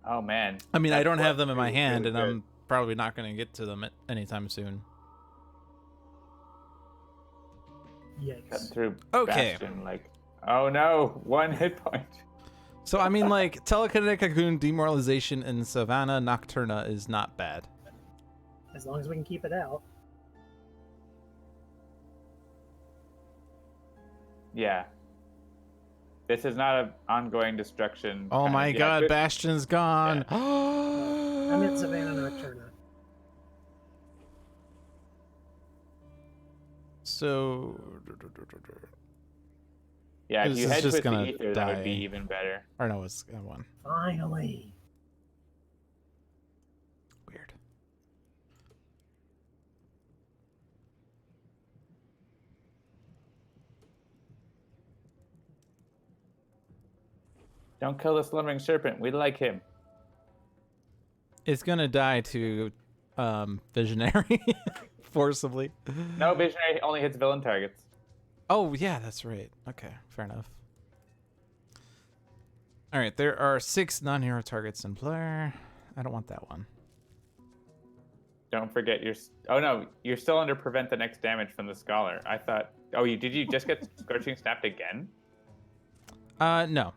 Oh man. I mean, I don't have them in my hand, and I'm probably not going to get to them anytime soon. Yikes. Cut through Okay. Bastion, like, oh no, 1 hit point. So I mean, like, Telekinetic Cocoon, Demoralization, and Savannah Nocturna is not bad. As long as we can keep it out. Yeah. This is not an ongoing destruction. Oh my god, Bastion's gone. Yeah. I'm at Savannah Nocturna. So... Yeah, if you head just with the gonna ether, that would be even better. Or no, it's one. Finally. Weird. Don't kill the slumbering serpent. We like him. It's gonna die to Visionary. forcibly. No, Visionary only hits villain targets. Oh, yeah, that's right. Okay, fair enough. All right, there are 6 non-hero targets in play. I don't want that one. Don't forget your... Oh, no, you're still under prevent the next damage from the Scholar. I thought... Oh, did you just get Scorching Snapped again? No.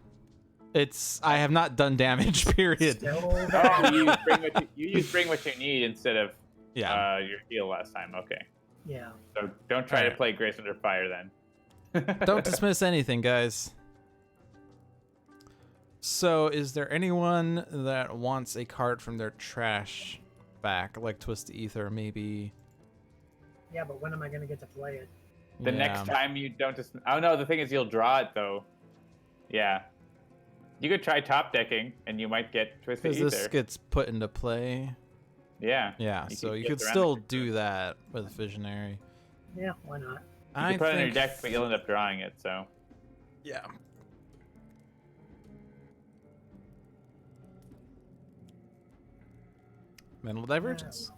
I have not done damage, period. Oh, you use bring what you need instead of your heal last time. Okay. Yeah. So don't try to play Grace Under Fire then. Don't dismiss anything, guys. So, is there anyone that wants a card from their trash back, like Twist Ether, maybe? Yeah, but when am I going to get to play it? The next time you don't just... Oh, no, the thing is you'll draw it, though. Yeah. You could try top decking, and you might get Twisted Ether. Because this gets put into play. Yeah. Yeah, so you could still do that with Visionary. Yeah, why not? You can put it on your deck, but you'll end up drawing it, so... Yeah. Mental Divergence.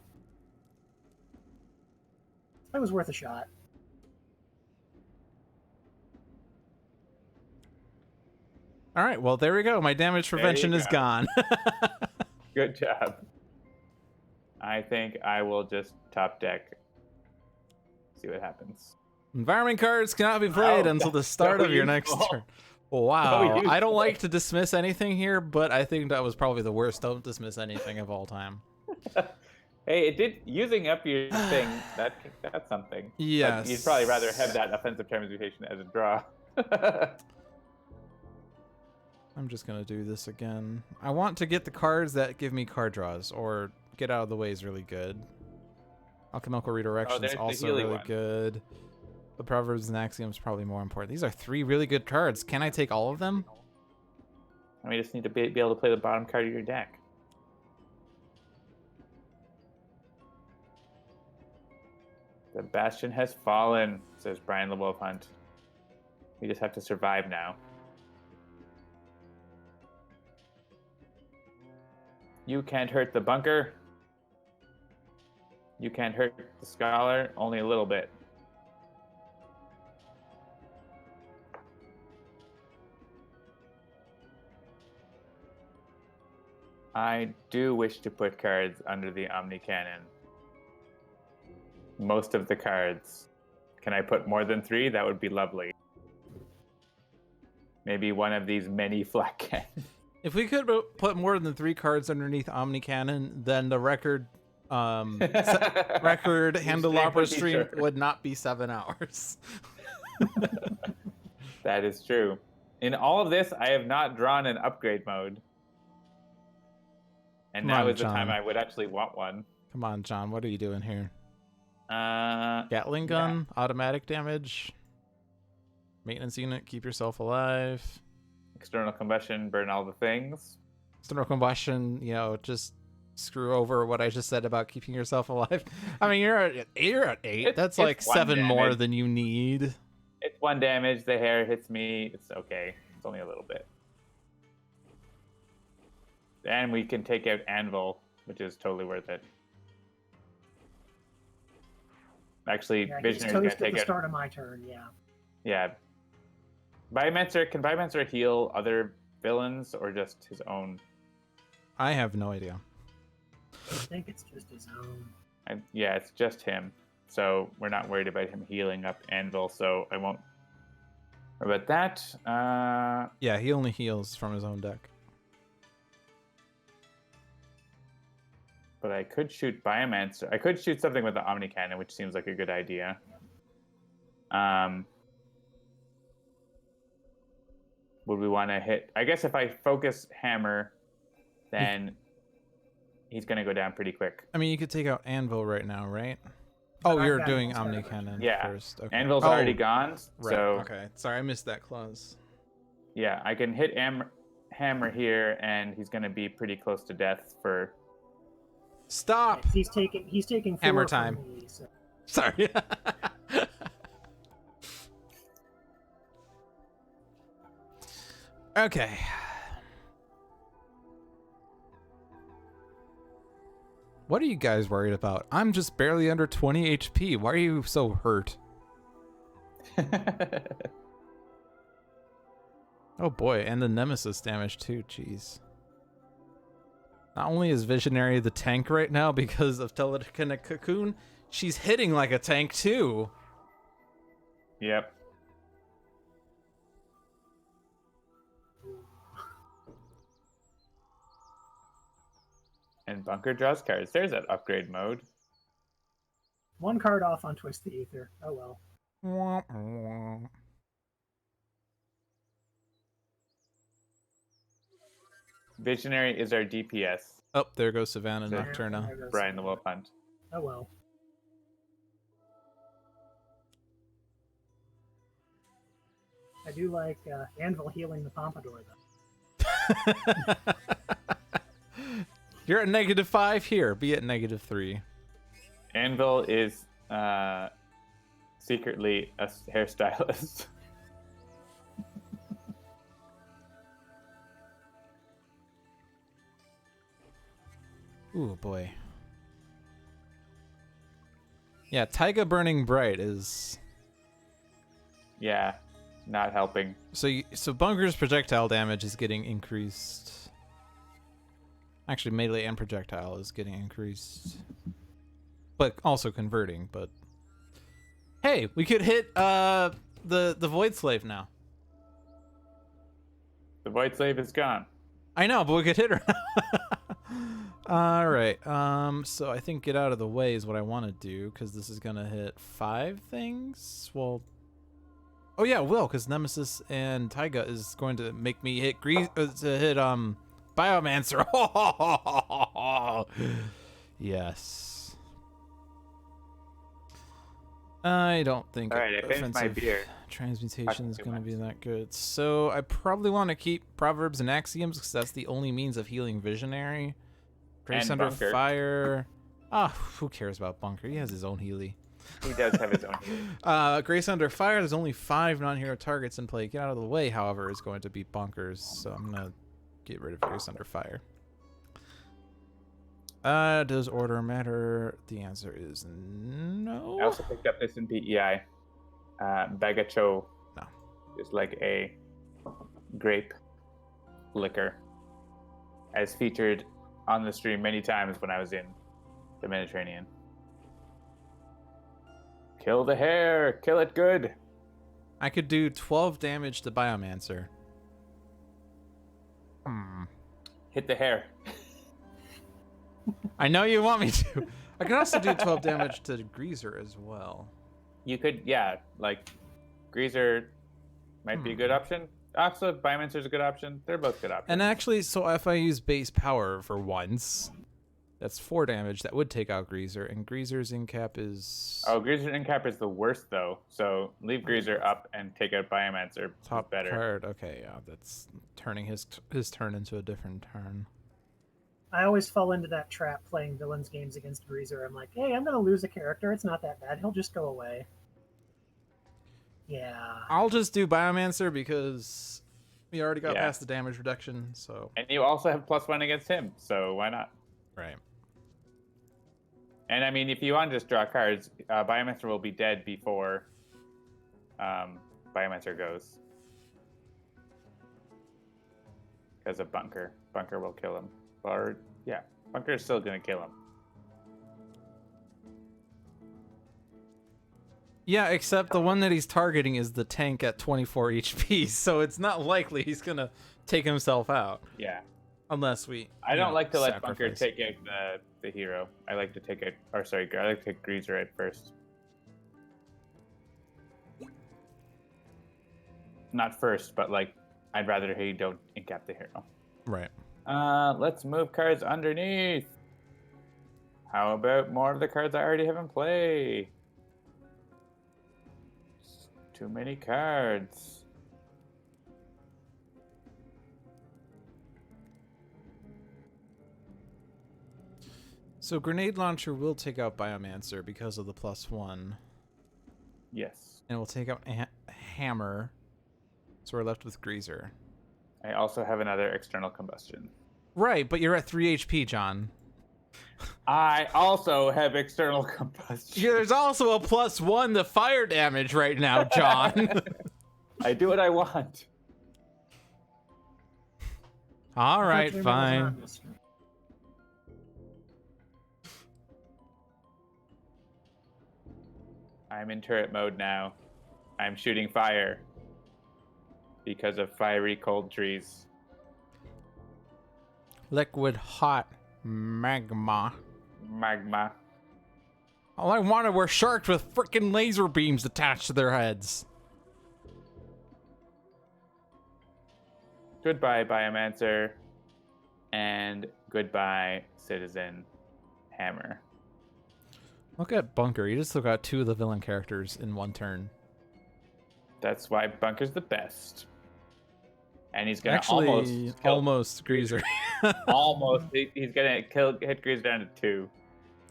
That was worth a shot. All right, well, there we go. My damage prevention is gone. Good job. I think I will just top deck. See what happens. Environment cards cannot be played until the start of your next turn. Wow. I don't like to dismiss anything here, but I think that was probably the worst don't dismiss anything of all time. Hey, it did using up your thing. That's something. Yes. But you'd probably rather have that offensive transmutation as a draw. I'm just gonna do this again. I want to get the cards that give me card draws, or get out of the way is really good. Alchemical Redirection is also really good. The Proverbs and Axioms probably more important. These are 3 really good cards. Can I take all of them? We just need to be able to play the bottom card of your deck. The Bastion has fallen, says Brian the Wolf Hunt. We just have to survive now. You can't hurt the bunker. You can't hurt the Scholar, only a little bit. I do wish to put cards under the Omni Cannon. Most of the cards. Can I put more than 3? That would be lovely. Maybe one of these many flat cannons. If we could put more than 3 cards underneath Omni Cannon, then the record Handelabra stream would not be 7 hours. That is true. In all of this, I have not drawn an upgrade mode. And now is the time I would actually want one. Come on, John. What are you doing here? Gatling gun, automatic damage. Maintenance unit, keep yourself alive. External combustion, burn all the things. External combustion, just screw over what I just said about keeping yourself alive. I mean, you're at 8. That's like 7 more than you need. It's 1 damage. The hair hits me. It's okay. It's only a little bit. And we can take out Anvil, which is totally worth it. Actually, Visionary's going to take it. At the start of my turn, yeah. Yeah. Biomancer, can Biomancer heal other villains or just his own? I have no idea. I think it's just his own. Yeah, it's just him. So we're not worried about him healing up Anvil, so I won't worry about that. Yeah, he only heals from his own deck. But I could shoot Biomancer. I could shoot something with the Omni Cannon, which seems like a good idea. Would we want to hit... I guess if I focus Hammer, then he's going to go down pretty quick. I mean, you could take out Anvil right now, right? Oh, you're doing Omni Cannon first. Okay. Anvil's already gone, right. So... Okay, sorry, I missed that clause. Yeah, I can hit Hammer here, and he's going to be pretty close to death for... Stop! He's taking 4 Hammer time. From me, so. Sorry. Okay. What are you guys worried about? I'm just barely under 20 HP. Why are you so hurt? Oh boy, and the Nemesis damage too, jeez. Not only is Visionary the tank right now because of Telekinetic Cocoon, she's hitting like a tank too. Yep. And Bunker draws cards. There's that upgrade mode. One card off on Twist the Ether. Oh well. Visionary is our DPS. Oh, there goes Savannah There- Nocturna. There goes- Brian the Wolf Hunt. Oh well. I do like Anvil healing the Pompadour though. You're at -5 here. Be at -3. Anvil is secretly a hairstylist. Ooh boy. Yeah, Taiga Burning Bright is Yeah, not helping. so Bunker's projectile damage is getting increased. Actually, melee and projectile is getting increased, but also converting. But hey, we could hit the Void Slave now. The Void Slave is gone. I know, but we could hit her. All right. So I think get out of the way is what I want to do because this is gonna hit 5 things. Well, oh yeah, it will, because Nemesis and Taiga is going to make me hit Biomancer. Yes. I don't think All right, I finished my offensive beer. transmutation is Too going to be much. that good. So I probably want to keep Proverbs and Axioms because that's the only means of healing Visionary. Grace And Under Bunker. Fire. Who cares about Bunker? He has his own Healy. He does have his own healing. Grace Under Fire, there's only 5 non-hero targets in play. Get out of the way, however, is going to be Bunkers, so I'm going to get rid of Grace Under Fire. Does order matter? The answer is no. I also picked up this in PEI. Bagacho. No. Is like a grape liquor, as featured on the stream many times when I was in the Mediterranean. Kill the hair, kill it good. I could do 12 damage to Biomancer. Hit the hair. I know you want me to. I can also do 12 damage to Greazer as well. You could, yeah, like Greazer might be a good option. Also, Biomancer's a good option. They're both good options. And actually, so if I use base power for once, that's 4 damage. That would take out Greazer, and Greazer's incap is Oh, Greazer Incap is the worst though. So leave Greazer up and take out Biomancer. top better. card. Okay, yeah, that's turning his turn into a different turn. I always fall into that trap playing villains games against Greazer. I'm like, hey, I'm gonna lose a character. It's not that bad. He'll just go away. Yeah. I'll just do Biomancer because we already got Yeah. past the damage reduction, so And you also have +1 against him, so why not? right. And I mean, if you want to just draw cards, Biomancer will be dead before Biomancer goes. Because of Bunker. Bunker will kill him. Or, yeah, Bunker is still going to kill him. Yeah, except the one that he's targeting is the tank at 24 HP, so it's not likely he's gonna take himself out Yeah. unless we. I don't like to let Bunker sacrifice. take out the hero. I like to take it, or sorry, I like to take Greazer out first. Not first, but like, I'd rather he don't incap the hero. Right. Let's move cards underneath. How about more of the cards I already have in play? Too many cards. So grenade launcher will take out Biomancer because of the +1, Yes. and we'll take out Hammer. So we're left with Greazer. I also have another external combustion. Right, but you're at 3 HP, John. I also have external combustion. Yeah, there's also a +1 to fire damage right now, John. I do what I want. All right, Unfortunately, fine. that was not I'm in turret mode now. I'm shooting fire because of fiery cold trees. Liquid hot magma. Magma. All I wanted were sharks with freaking laser beams attached to their heads. Goodbye, Biomancer. And goodbye, Citizen Hammer. Look at Bunker. You just took out 2 of the villain characters in 1 turn. That's why Bunker's the best. And he's gonna Actually, almost Greazer. almost. He's gonna hit Greazer down to 2.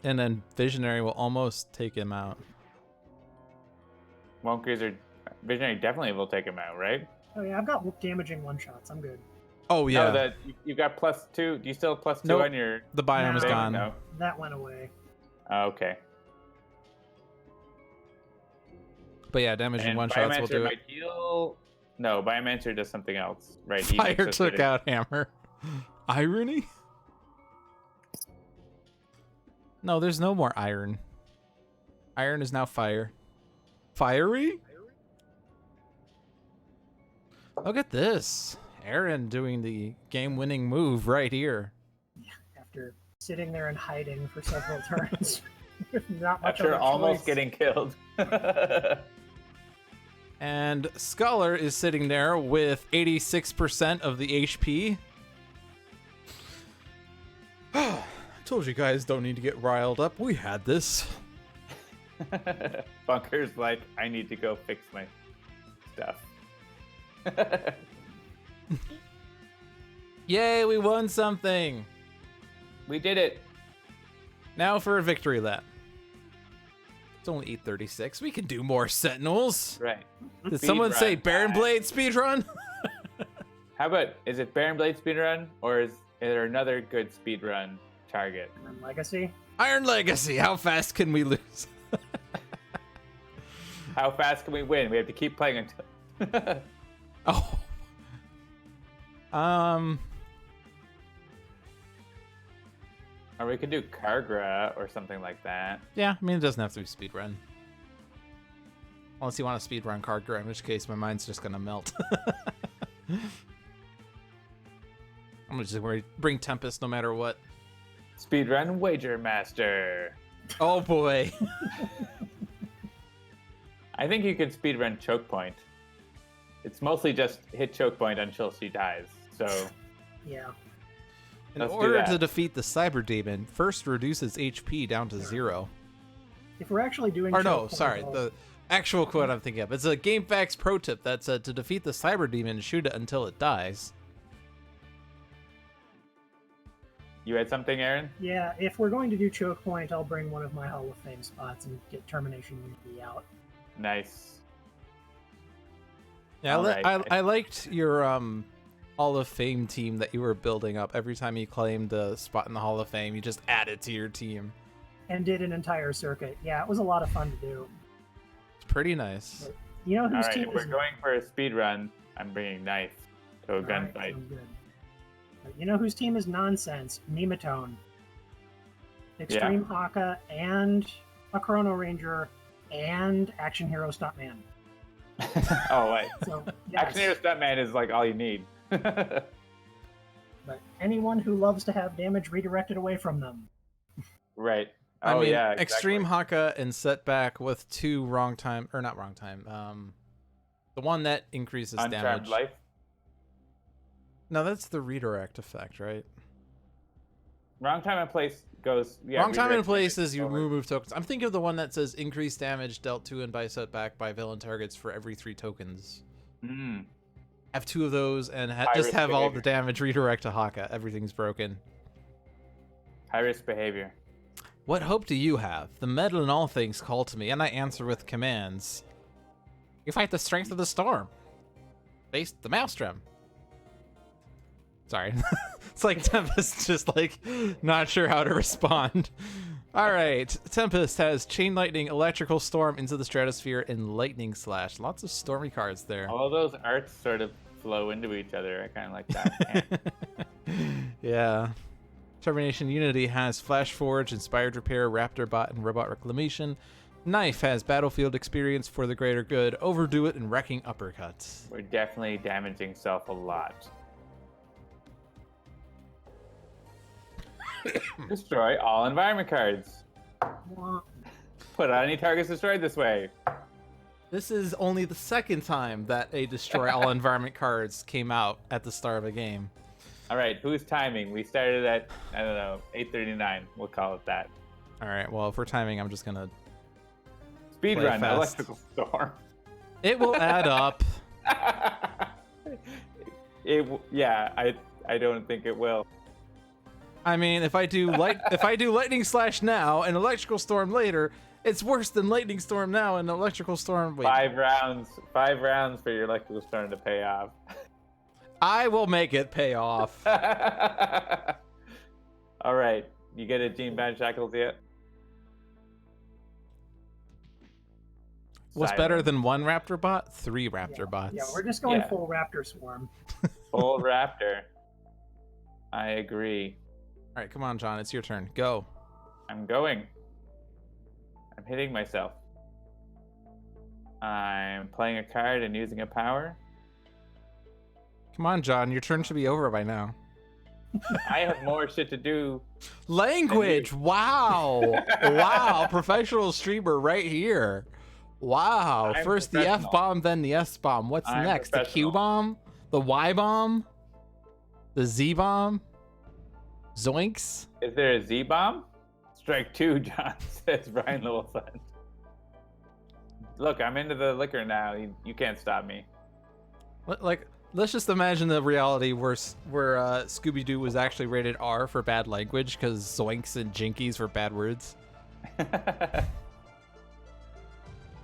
And then Visionary will almost take him out. Won't Greazer? Visionary definitely will take him out, right? Oh yeah, I've got damaging one-shots. I'm good. Oh, yeah. No, that you got +2. Do you still have +2 Nope. on your? The biome is No. gone. No. That went away. Okay. But yeah, damaging And one-shots will Biomancer do it. might heal. No, Biomancer does something else, right? He Fire makes us took hit it. out Hammer. Irony? No, there's no more iron. Iron is now fire. Fiery? Look at this. Aaron doing the game-winning move right here. After sitting there and hiding for several turns. With not much After other almost choice. getting killed. And Scholar is sitting there with 86% of the HP. I told you guys don't need to get riled up. We had this. Bunker's like, I need to go fix my stuff. Yay, we won something. We did it. Now for a victory lap. It's only 8:36. We can do more Sentinels. Right. Did someone say Speedrun. Baron Blade speedrun? How about, is it Baron Blade speedrun, or is there another good speedrun target? And Legacy. Iron Legacy. How fast can we lose? How fast can we win? We have to keep playing until... Oh. Or we could do Kargra or something like that. Yeah, I mean, it doesn't have to be speedrun. Unless you want to speedrun Kargra, in which case my mind's just going to melt. I'm just going to bring Tempest no matter what. Speedrun Wager Master. Oh, boy. I think you could speedrun Chokepoint. It's mostly just hit Chokepoint until she dies. So Yeah. In Let's do order that. to defeat the Cyber Demon, first reduces HP down to 0. If we're actually doing Or no, choke sorry, point, the actual quote I'm thinking of. It's a GameFAQs pro tip that said to defeat the Cyber Demon, shoot it until it dies. you had something, Aaron? yeah, if we're going to do choke point, I'll bring one of my Hall of Fame spots and get Termination UV out. Nice. Yeah, Alright. I liked your Hall of Fame team that you were building up. Every time you claimed a spot in the Hall of Fame, you just add it to your team. And did an entire circuit. Yeah, it was a lot of fun to do. It's pretty nice. You know All whose right, team if we're is going for a speedrun, I'm bringing Knife to a All right, gunfight. sounds good. You know whose team is nonsense? Nematone. Extreme Haka and a Chrono Ranger and Action Hero Stuntman. Oh, wait. So, yes. Action Hero Stuntman is like all you need. But anyone who loves to have damage redirected away from them. Right. I Oh, mean, yeah. Extreme exactly. Haka and Setback with 2 wrong time, or not wrong time. The one that increases Uncharmed damage. Life. No, that's the redirect effect, right? Wrong time and place goes. Yeah, Wrong time and redirect place damage is you forward. remove tokens. I'm thinking of the one that says increased damage dealt to and by setback by villain targets for every 3 tokens. Mm. Have 2 of those and High just risk have all the behavior. damage redirect to Haka. Everything's broken. High risk behavior. What hope do you have? The metal in all things call to me, and I answer with commands. You fight the strength of the storm. Face the maelstrom. Sorry. It's like Tempest just like not sure how to respond. All right. Tempest has Chain Lightning, Electrical Storm into the Stratosphere, and Lightning Slash. Lots of stormy cards there. All of those arts sort of flow into each other. I kind of like that. Yeah. Termi-Nation Unity has Flash Forge, Inspired Repair, Raptor Bot, and Robot Reclamation. KNYFE has Battlefield Experience for the greater good, Overdo It, and Wrecking Uppercuts. We're definitely damaging self a lot. Destroy all environment cards. Put out any targets destroyed this way. This is only the second time that a Destroy All Environment cards came out at the start of a game. All right, who's timing? We started at, I don't know, 8:39. We'll call it that. All right, well, if we're timing, I'm just going to Speed play run, fast. Electrical Storm. It will add up. Yeah, I don't think it will. I mean, if I do Lightning Slash now and Electrical Storm later, it's worse than Lightning Storm now and Electrical Storm. Wait. 5 rounds for your Electrical Storm to pay off. I will make it pay off. All right, you get a Gene Band Shackles yet? What's better than one Raptor bot? 3 Raptor bots. Yeah, we're just going full Raptor Swarm. Full Raptor. I agree. All right, come on, John. It's your turn. Go. I'm going. I'm hitting myself. I'm playing a card and using a power. Come on, John. Your turn should be over by now. I have more shit to do. Language. Wow. Wow. Professional streamer right here. Wow. I'm First the F-bomb, then the S-bomb. What's I'm next? The professional. Q-bomb? The Y-bomb? The Z-bomb? Zoinks? Is there a Z-bomb? Strike 2, John, says Brian Littleson. Look, I'm into the liquor now. You can't stop me. Like, let's just imagine the reality where Scooby-Doo was actually rated R for bad language because zoinks and jinkies were bad words.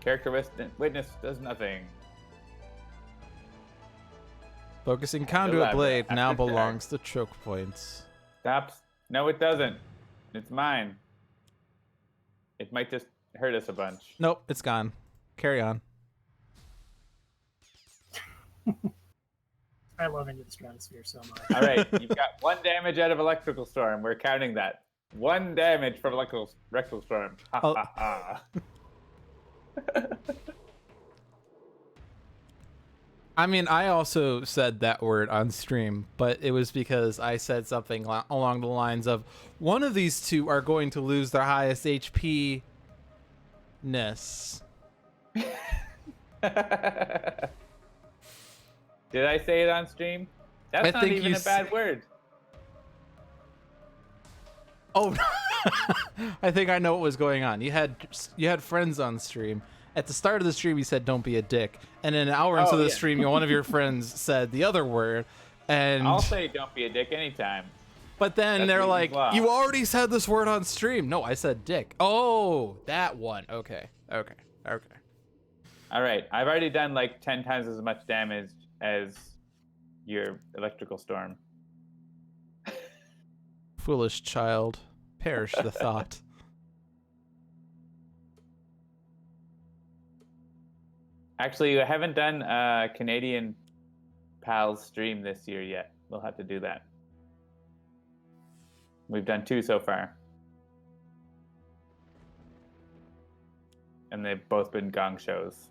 Character witness does nothing. Focusing Conduit Handelabra Blade now after dark. belongs to Chokepoint. Stops. No, it doesn't. It's mine. It might just hurt us a bunch. Nope, it's gone. Carry on. I love Into the Stratosphere so much. All right, you've got 1 damage out of Electrical Storm. We're counting that. 1 damage from Electrical Storm. Ha Oh. ha ha. I mean, I also said that word on stream, but it was because I said something along the lines of one of these two are going to lose their highest HP-ness. Did I say it on stream? That's I not think even you a bad word. Oh, I think I know what was going on. You had friends on stream. At the start of the stream, you said, "Don't be a dick," and then an hour into the stream, one of your friends said the other word, and I'll say "don't be a dick" anytime. But then That's they're Newton's like, law. "You already said this word on stream." No, I said dick. Oh, that one. Okay. All right, I've already done like 10 times as much damage as your Electrical Storm. Foolish child, perish the thought. Actually, I haven't done a Canadian Pals stream this year yet. We'll have to do that. We've done 2 so far. And they've both been gong shows.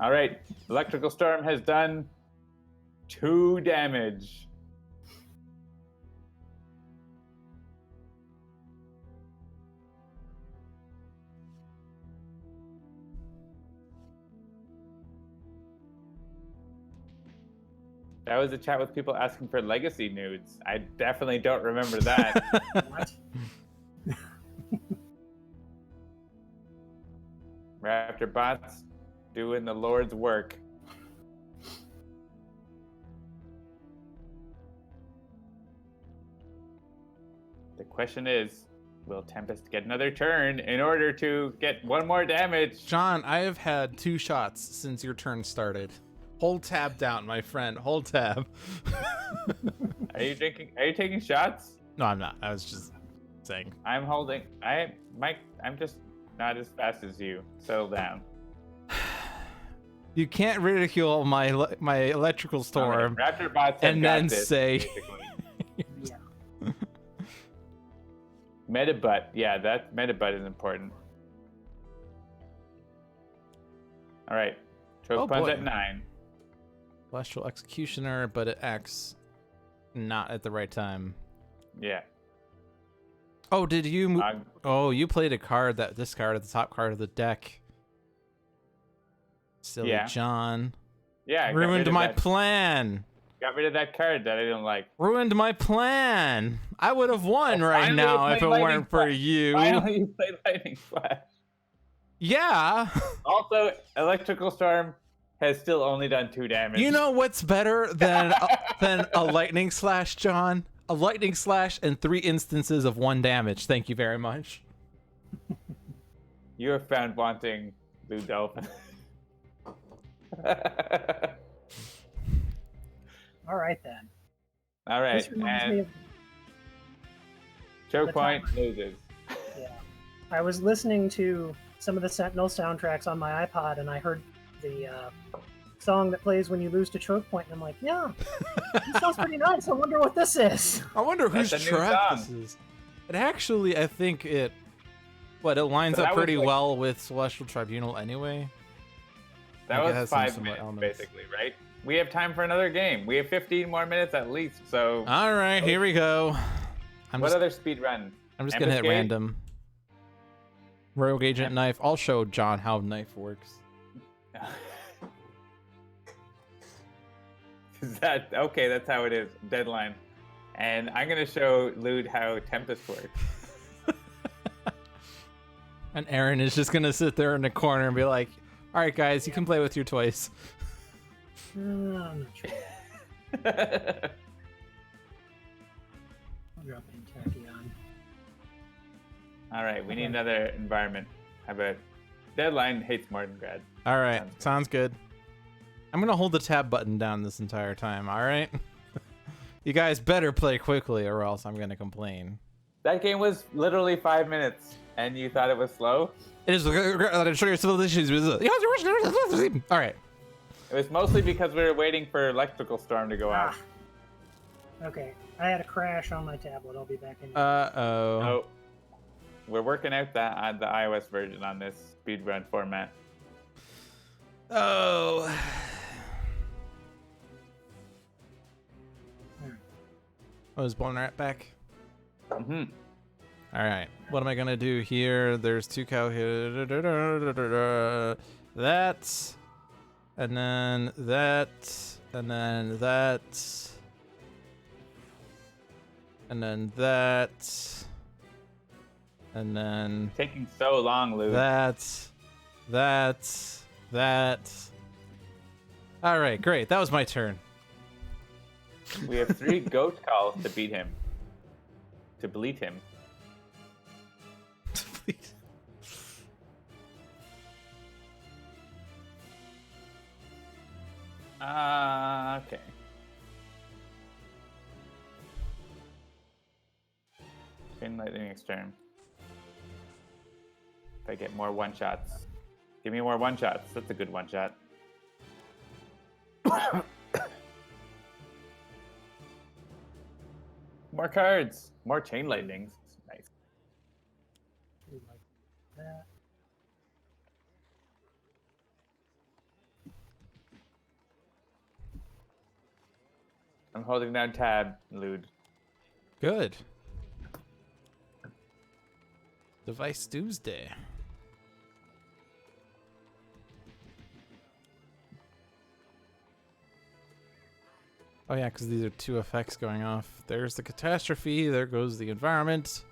All right, Electrical Storm has done 2 damage. That was a chat with people asking for legacy nudes. I definitely don't remember that. What? Raptor bots doing the Lord's work. The question is, will Tempest get another turn in order to get 1 more damage? John, I have had 2 shots since your turn started. Hold tab down, my friend. Hold tab. Are you drinking? Are you taking shots? No, I'm not. I was just saying. I'm holding. Mike. I'm just not as fast as you. Settle down. You can't ridicule my electrical storm Raptor bots and then this, say. Yeah. Metabutt. Yeah, that Metabutt is important. All right. Chokepoint's at 9. Celestial Executioner, but at X. Not at the right time. Yeah. Oh, did you? You played a card that discarded the top card of the deck. Silly John. Yeah. Ruined my plan. Got rid of that card that I didn't like. Ruined my plan. I would have won right now if it weren't for you. Finally, you played Lightning Flash. Yeah. Also, Electrical Storm has still only done 2 damage. You know what's better than a Lightning Slash, John? A Lightning Slash and 3 instances of 1 damage. Thank you very much. You are found wanting, LewdDolphin. All right then. All right, This reminds me and of Chokepoint loses. Yeah. I was listening to some of the Sentinel soundtracks on my iPod, and I heard the song that plays when you lose to Chokepoint, and I'm like, yeah, this sounds pretty nice. I wonder what this is. I wonder whose That's a new track song. this is. It actually, I think it lines So up that was pretty like- well with Celestial Tribunal anyway. That Like, it was has some 5 similar minutes, elements. basically, right? We have time for another game. We have 15 more minutes at least, so... All right, here we go. What other speed run? I'm just gonna hit Ambuscade? random. Rogue Agent Knife. I'll show John how knife works. Is that... Okay, that's how it is. Deadline. And I'm gonna show Lewd how Tempest works. And Aaron is just gonna sit there in the corner and be like, "All right, guys, you can play with your toys." I'm not sure. I'll drop in Tachyon. All right, we need another environment. How about... Deadline hates Mordengrad. All right, sounds good. I'm gonna hold the tab button down this entire time. All right. You guys better play quickly, or else I'm gonna complain. That game was literally 5 minutes, and you thought it was slow? It is. All right. It was mostly because we were waiting for Electrical Storm to go out. Okay, I had a crash on my tablet. I'll be back in. Uh-oh. Oh, we're working out the iOS version on this speedrun format. Oh. Oh, is Bolnerap back? Mm-hmm. All right. What am I gonna do here? There's 2 cow here. That, and then that, and then that, and then that, and then Taking so long, Lou. that. All right, great. That was my turn. We have 3 goat calls to beat him. To bleat him. Please. Okay. Chain Lightning Extern. If I get more one-shots. Give me more one-shots. That's a good one-shot. More cards. More Chain Lightnings. Nice. Like that. I'm holding down tab, Lewd. Good. Device Tuesday. Oh yeah, because these are 2 effects going off. There's the catastrophe. There goes the environment.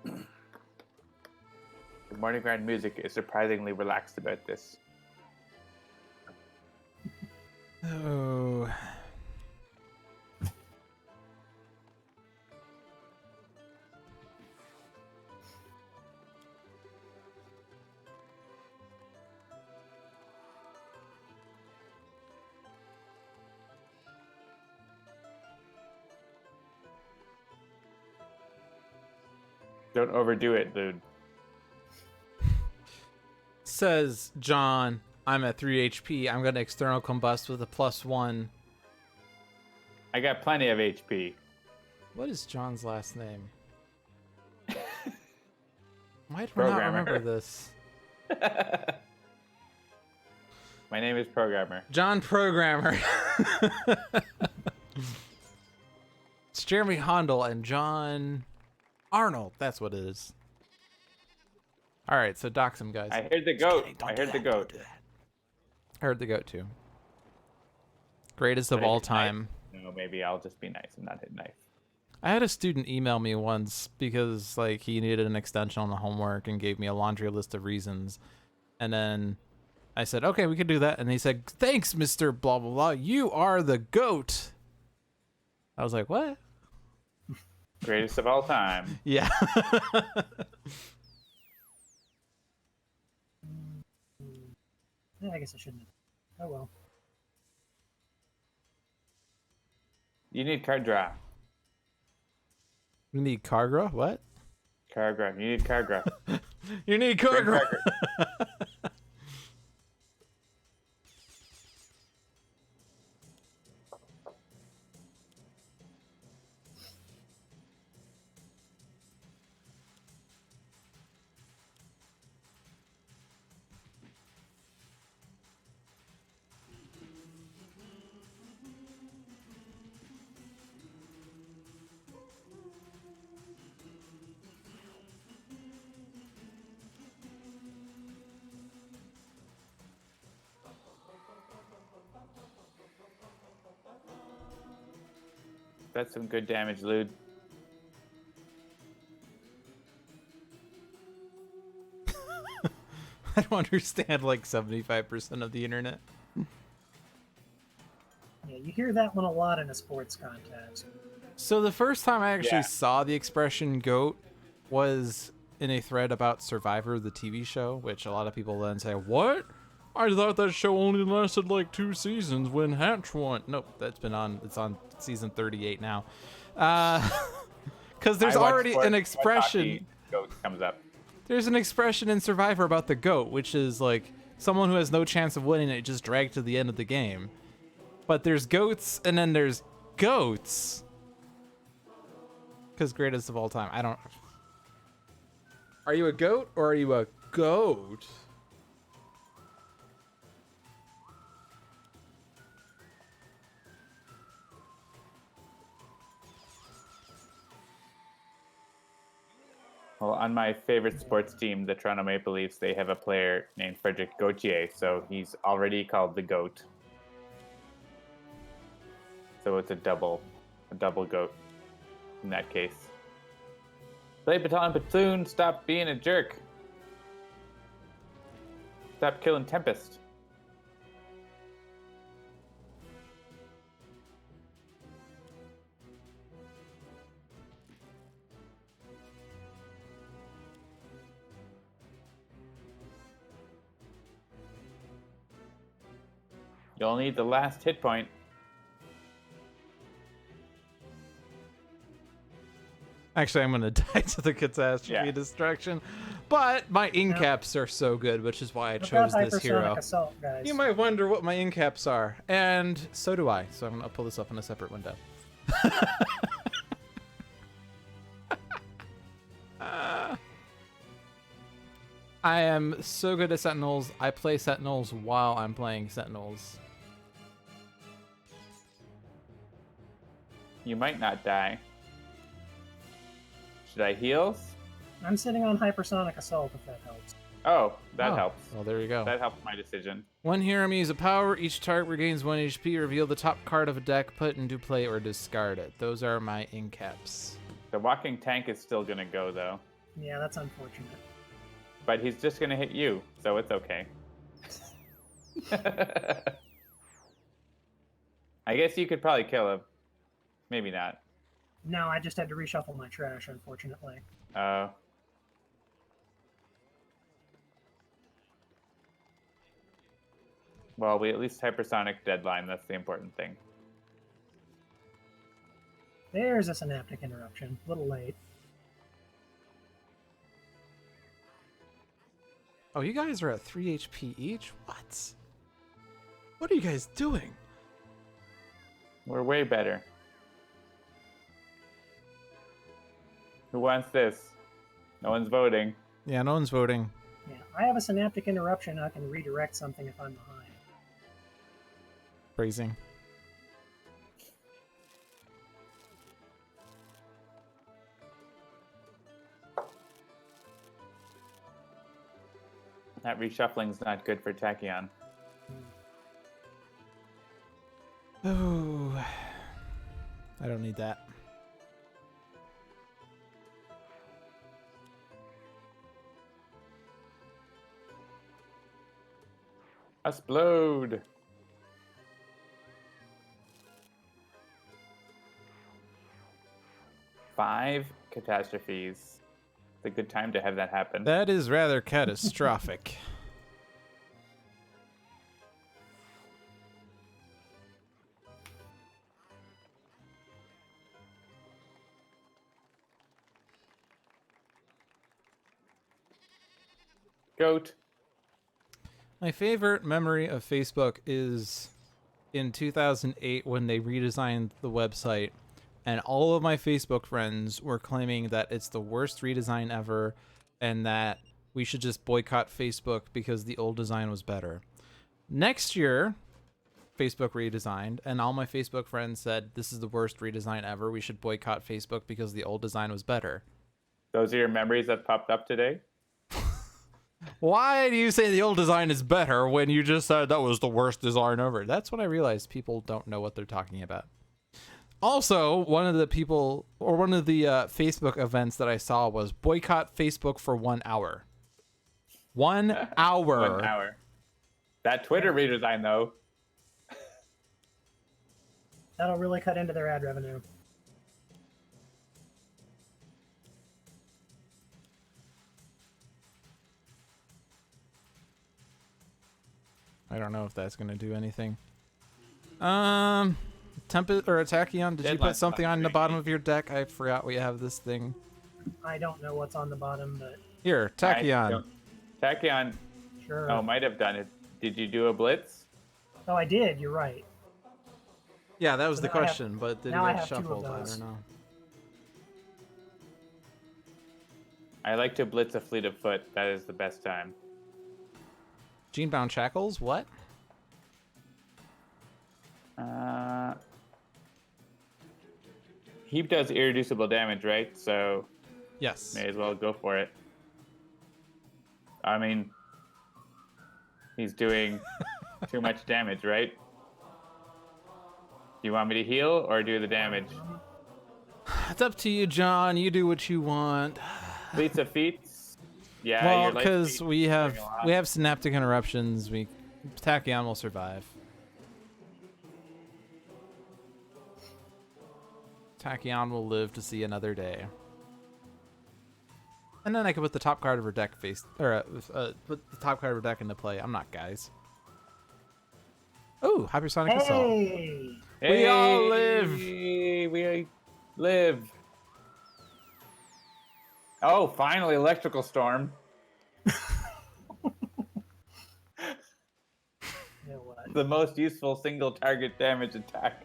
The Mordengrad music is surprisingly relaxed about this. Oh. Don't overdo it, dude. Says John, I'm at 3 HP. I'm gonna external combust with a +1. I got plenty of HP. What is John's last name? Why do I not remember this? My name is Programmer. John Programmer. It's Jeremy Handel and John Arnold. That's what it is. All right, so dox him, guys. I heard the goat. I heard the goat. I heard the goat too. Greatest of all time. No, maybe I'll just be nice and not hit knife. I had a student email me once because like he needed an extension on the homework and gave me a laundry list of reasons. And then I said, okay, we could do that. And he said, thanks, Mr. Blah, blah, blah. You are the GOAT. I was like, what? Greatest of all time. Yeah. Yeah, I guess I shouldn't have. Oh well. You need card draw. You need Cargra? What? Card draw. You need card draw. You need Cargra. That's some good damage, Lude. I don't understand like 75% of the internet. Yeah, you hear that one a lot in a sports context. So the first time I actually saw the expression GOAT was in a thread about Survivor, the TV show, which a lot of people then say, what? I thought that show only lasted like 2 seasons when Hatch won. Nope, it's on season 38 now. Because there's already an expression. Goat comes up. There's an expression in Survivor about the GOAT, which is like someone who has no chance of winning it just dragged to the end of the game. But there's GOATs and then there's GOATs. Because greatest of all time. I don't. Are you a GOAT or are you a GOAT? Well, on my favorite sports team, the Toronto Maple Leafs, they have a player named Frederick Gauthier, so he's already called the GOAT. So it's a double GOAT in that case. Play battalion platoon, stop being a jerk. Stop killing Tempest. You'll need the last hit point. Actually, I'm going to die to the catastrophe destruction. But my incaps are so good, which is why I chose this hero. Assault, guys. You might wonder what my incaps are. And so do I. So I'm going to pull this up in a separate window. I am so good at Sentinels. I play Sentinels while I'm playing Sentinels. You might not die. Should I heals? I'm sitting on hypersonic assault if that helps. Oh, that helps. Well, there you go. That helps my decision. One hero may use a power. Each target regains 1 HP. Reveal the top card of a deck, put into play, or discard it. Those are my incaps. The walking tank is still gonna go though. Yeah, that's unfortunate. But he's just gonna hit you, so it's okay. I guess you could probably kill him. Maybe not. No, I just had to reshuffle my trash, unfortunately. Well, we at least hypersonic deadline. That's the important thing. There's a synaptic interruption. A little late. Oh, you guys are at 3 HP each? What? What are you guys doing? We're way better. Who wants this? No one's voting. Yeah, no one's voting. Yeah, I have a synaptic interruption. I can redirect something if I'm behind. Phrasing. That reshuffling's not good for Tachyon. Oh, I don't need that. Explode! Five catastrophes. It's a good time to have that happen. That is rather catastrophic. Goat. My favorite memory of Facebook is in 2008 when they redesigned the website, and all of my Facebook friends were claiming that it's the worst redesign ever and that we should just boycott Facebook because the old design was better. Next year, Facebook redesigned, and all my Facebook friends said this is the worst redesign ever. We should boycott Facebook because the old design was better. Those are your memories that popped up today? Why do you say the old design is better when you just said that was the worst design ever? That's when I realized people don't know what they're talking about. Also, one of the Facebook events that I saw was boycott Facebook for 1 hour. 1 hour. 1 hour. That Twitter redesign, though. That'll really cut into their ad revenue. I don't know if that's going to do anything. Tempest or Tachyon, did you put something on the bottom of your deck? I forgot we have this thing. I don't know what's on the bottom, but... Here, Tachyon. Tachyon, Sure. oh, might have done it. Did you do a blitz? Oh, I did. You're right. Yeah, that was So the now I have- question, but did it now I get have two of shuffled? I those. don't know. I like to blitz a fleet of foot. That is the best time. Genebound Shackles? What? He does irreducible damage, right? So Yes. may as well go for it. I mean, he's doing too much damage, right? Do you want me to heal or do the damage? It's up to you, John. You do what you want. Fleets of feats? Yeah, Well, your light because speed we is have doing a lot. we have synaptic interruptions. Tachyon will survive. Tachyon will live to see another day. And then I can put the top card of her deck put the top card of her deck into play. I'm not, guys. Oh, Hypersonic Assault. Hey! We all live. We live. Oh, finally, Electrical Storm. You know what? The most useful single target damage attack.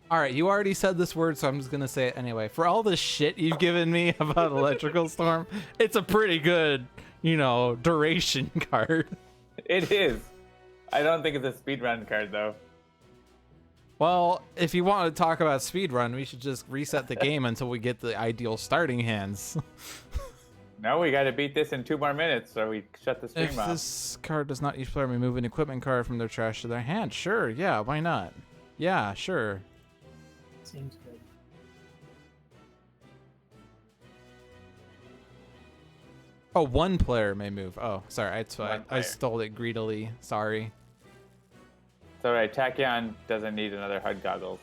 All right, you already said this word, so I'm just gonna say it anyway. For all the shit you've given me about Electrical Storm, it's a pretty good, duration card. It is. I don't think it's a speedrun card, though. Well, if you want to talk about speedrun, we should just reset the game until we get the ideal starting hands. No, we got to beat this in 2 more minutes, or we shut the stream If off. this card does not, each player may move an equipment card from their trash to their hand. Sure, yeah, why not? Yeah, sure. Seems good. Oh, one player may move. Oh, sorry, One I player. stole it greedily. Sorry. It's alright, Tachyon doesn't need another HUD goggles.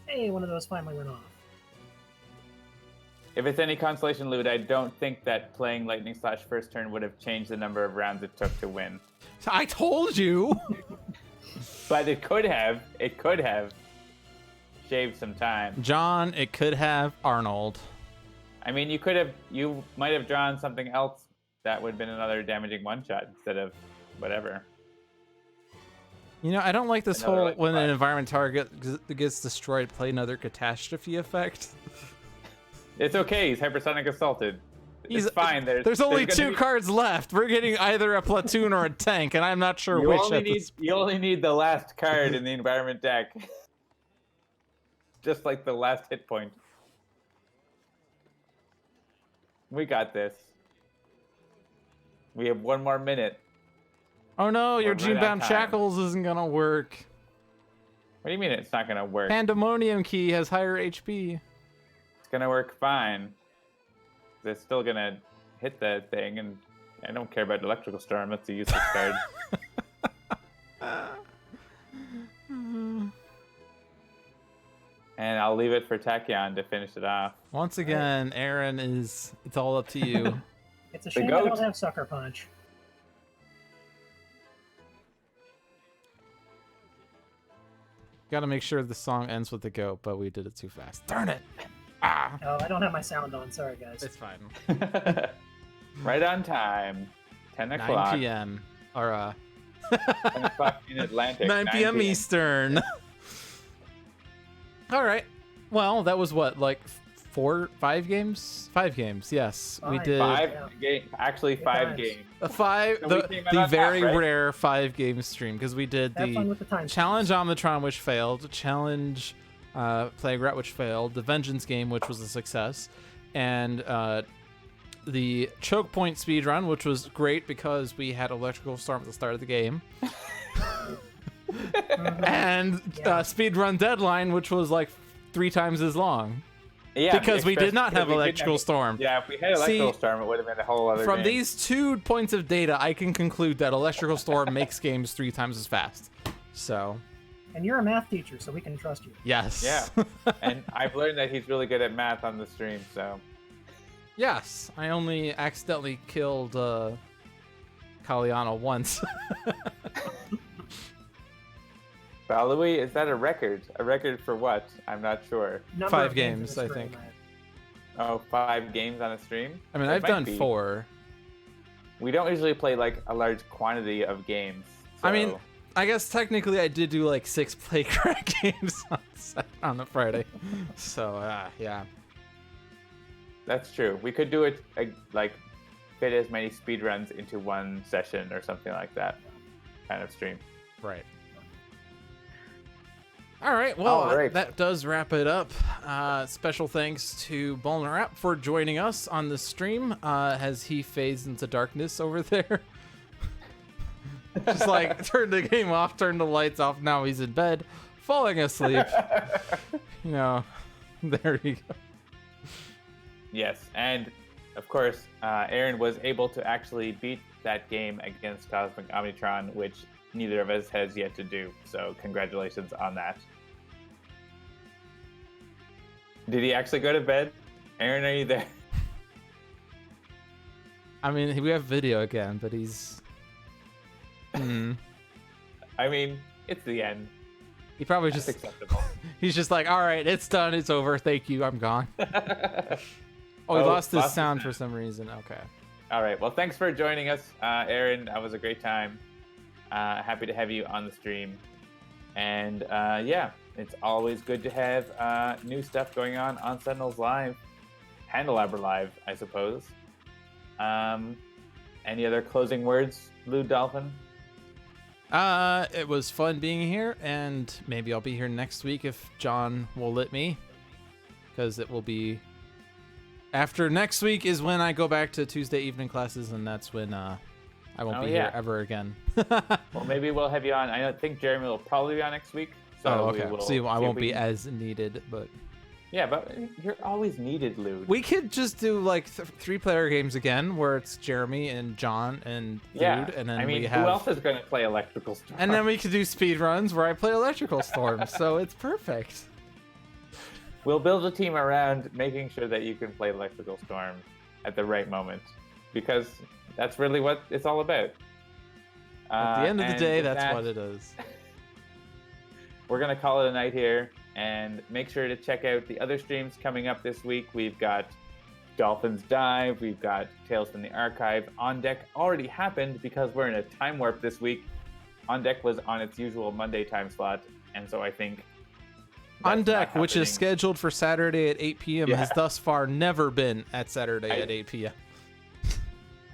Hey, one of those finally went off. If it's any consolation, Lewd, I don't think that playing Lightning Slash first turn would have changed the number of rounds it took to win. I told you. But it could have. It could have shaved some time. John, it could have Arnold. I mean, you might have drawn something else that would have been another damaging one-shot instead of whatever. You know, I don't like this Another, whole like, when an five. environment target gets destroyed, play another catastrophe effect. It's okay. He's hypersonic assaulted. It's fine. There's only gonna two be- cards left. We're getting either a platoon or a tank, and I'm not sure which. You only need the last card in the environment deck. Just like the last hit point. We got this. We have 1 more minute. Oh no, your We're right on Gene-Bound time. Shackles isn't gonna work. What do you mean it's not gonna work? Pandemonium Key has higher HP. It's gonna work fine. It's still gonna hit the thing, and I don't care about Electrical Storm. That's a useless card. And I'll leave it for Tachyon to finish it off. Once again, Aaron it's all up to you. It's a shame I goat. don't have Sucker Punch. Gotta make sure the song ends with the goat, but we did it too fast. Darn it! Ah! Oh, I don't have my sound on. Sorry, guys. It's fine. Right on time. 10 9 o'clock. p.m. Or 10 o'clock in Atlantic. 9 p.m. Eastern. All right. Well, that was what, like 5 games? 5 games. Yes, we Five. did. Actually, Good 5 times. games. The we came out the on top, very right? rare 5-game stream because we did Have fun the with the time. challenge Omnitron, which failed, challenge Plague Rat, which failed, the Vengeance game, which was a success, and the Chokepoint speedrun, which was great because we had Electrical Storm at the start of the game. And speedrun Deadline, which was like 3 times as long. Yeah, Because we did not have we didn't Electrical Storm. Yeah, if we had Electrical Storm, it would have been a whole other From game. these 2 points of data, I can conclude that Electrical Storm makes games 3 times as fast. So, And you're a math teacher, so we can trust you. yes. Yeah, and I've learned that he's really good at math on the stream, so... Yes, I only accidentally killed Kaliana once. Well, Louis, is that a record? A record for what? I'm not sure. Number 5 of games, in I the stream, think. Oh, 5 games on a stream? I mean, It I've might done be. 4. We don't usually play, like, a large quantity of games. I mean, so- I guess technically I did do like 6 Playground games on the Friday. So, yeah. That's true. We could do it, like, fit as many speedruns into one session or something like that kind of stream. Right. All right, well, All right. that does wrap it up. Special thanks to Bolnerap for joining us on the stream as he fades into darkness over there. Just like, turn the game off, turn the lights off, now he's in bed, falling asleep. You know, there you go. Yes, and of course, Aaron was able to actually beat that game against Cosmic Omnitron, which neither of us has yet to do. So congratulations on that. Did he actually go to bed? Aaron, are you there? I mean, we have video again, but he's... I mean, it's the end. He probably That's just... acceptable. He's just like, all right, it's done, it's over, thank you, I'm gone. Oh, he lost his sound for some reason. Okay. All right. Well, thanks for joining us, Aaron. That was a great time. Happy to have you on the stream. And yeah, it's always good to have new stuff going on Sentinels Live, Handelabra Live, I suppose. Any other closing words, LewdDolphin? It was fun being here, and maybe I'll be here next week if John will let me, because it will be after next week is when I go back to Tuesday evening classes, and that's when I won't be here ever again. Well, maybe we'll have you on. I don't think Jeremy will probably be on next week. So okay. we will See, I won't if be we- as needed, but Yeah, but you're always needed, Lude. we could just do like 3-player games again, where it's Jeremy and John and Yeah, Lude, and then I mean, we have. who else is going to play Electrical Storm? And then we could do speed runs where I play Electrical Storm, so it's perfect. We'll build a team around making sure that you can play Electrical Storm at the right moment, because that's really what it's all about. At the end of the and day, with that's that, what it is. We're going to call it a night here, and make sure to check out the other streams coming up this week. We've got Dolphins Dive. We've got Tales from the Archive. On Deck already happened because we're in a time warp this week. On Deck was on its usual Monday time slot, and so I think On Deck, which is scheduled for Saturday at 8 p.m., has thus far never been at Saturday at 8 p.m.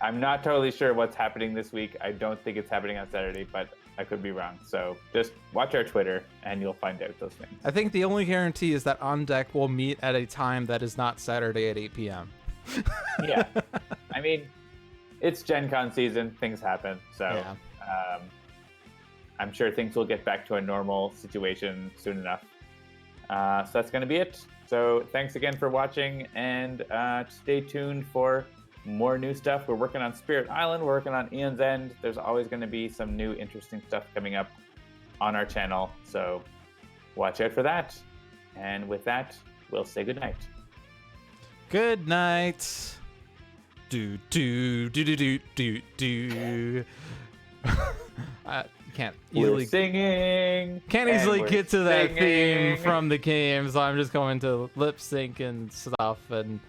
I'm not totally sure what's happening this week. I don't think it's happening on Saturday, but I could be wrong. So just watch our Twitter, and you'll find out those things. I think the only guarantee is that On Deck will meet at a time that is not Saturday at 8 p.m. Yeah. I mean, it's Gen Con season. Things happen. So I'm sure things will get back to a normal situation soon enough. So that's going to be it. So thanks again for watching, and stay tuned for more new stuff. We're working on Spirit Island. We're working on Eon's End. There's always going to be some new interesting stuff coming up on our channel. So watch out for that. And with that, we'll say goodnight. Good night. Do do do do do do do. Can't easily Can't easily get to that theme from the game, so I'm just going to lip sync and stuff and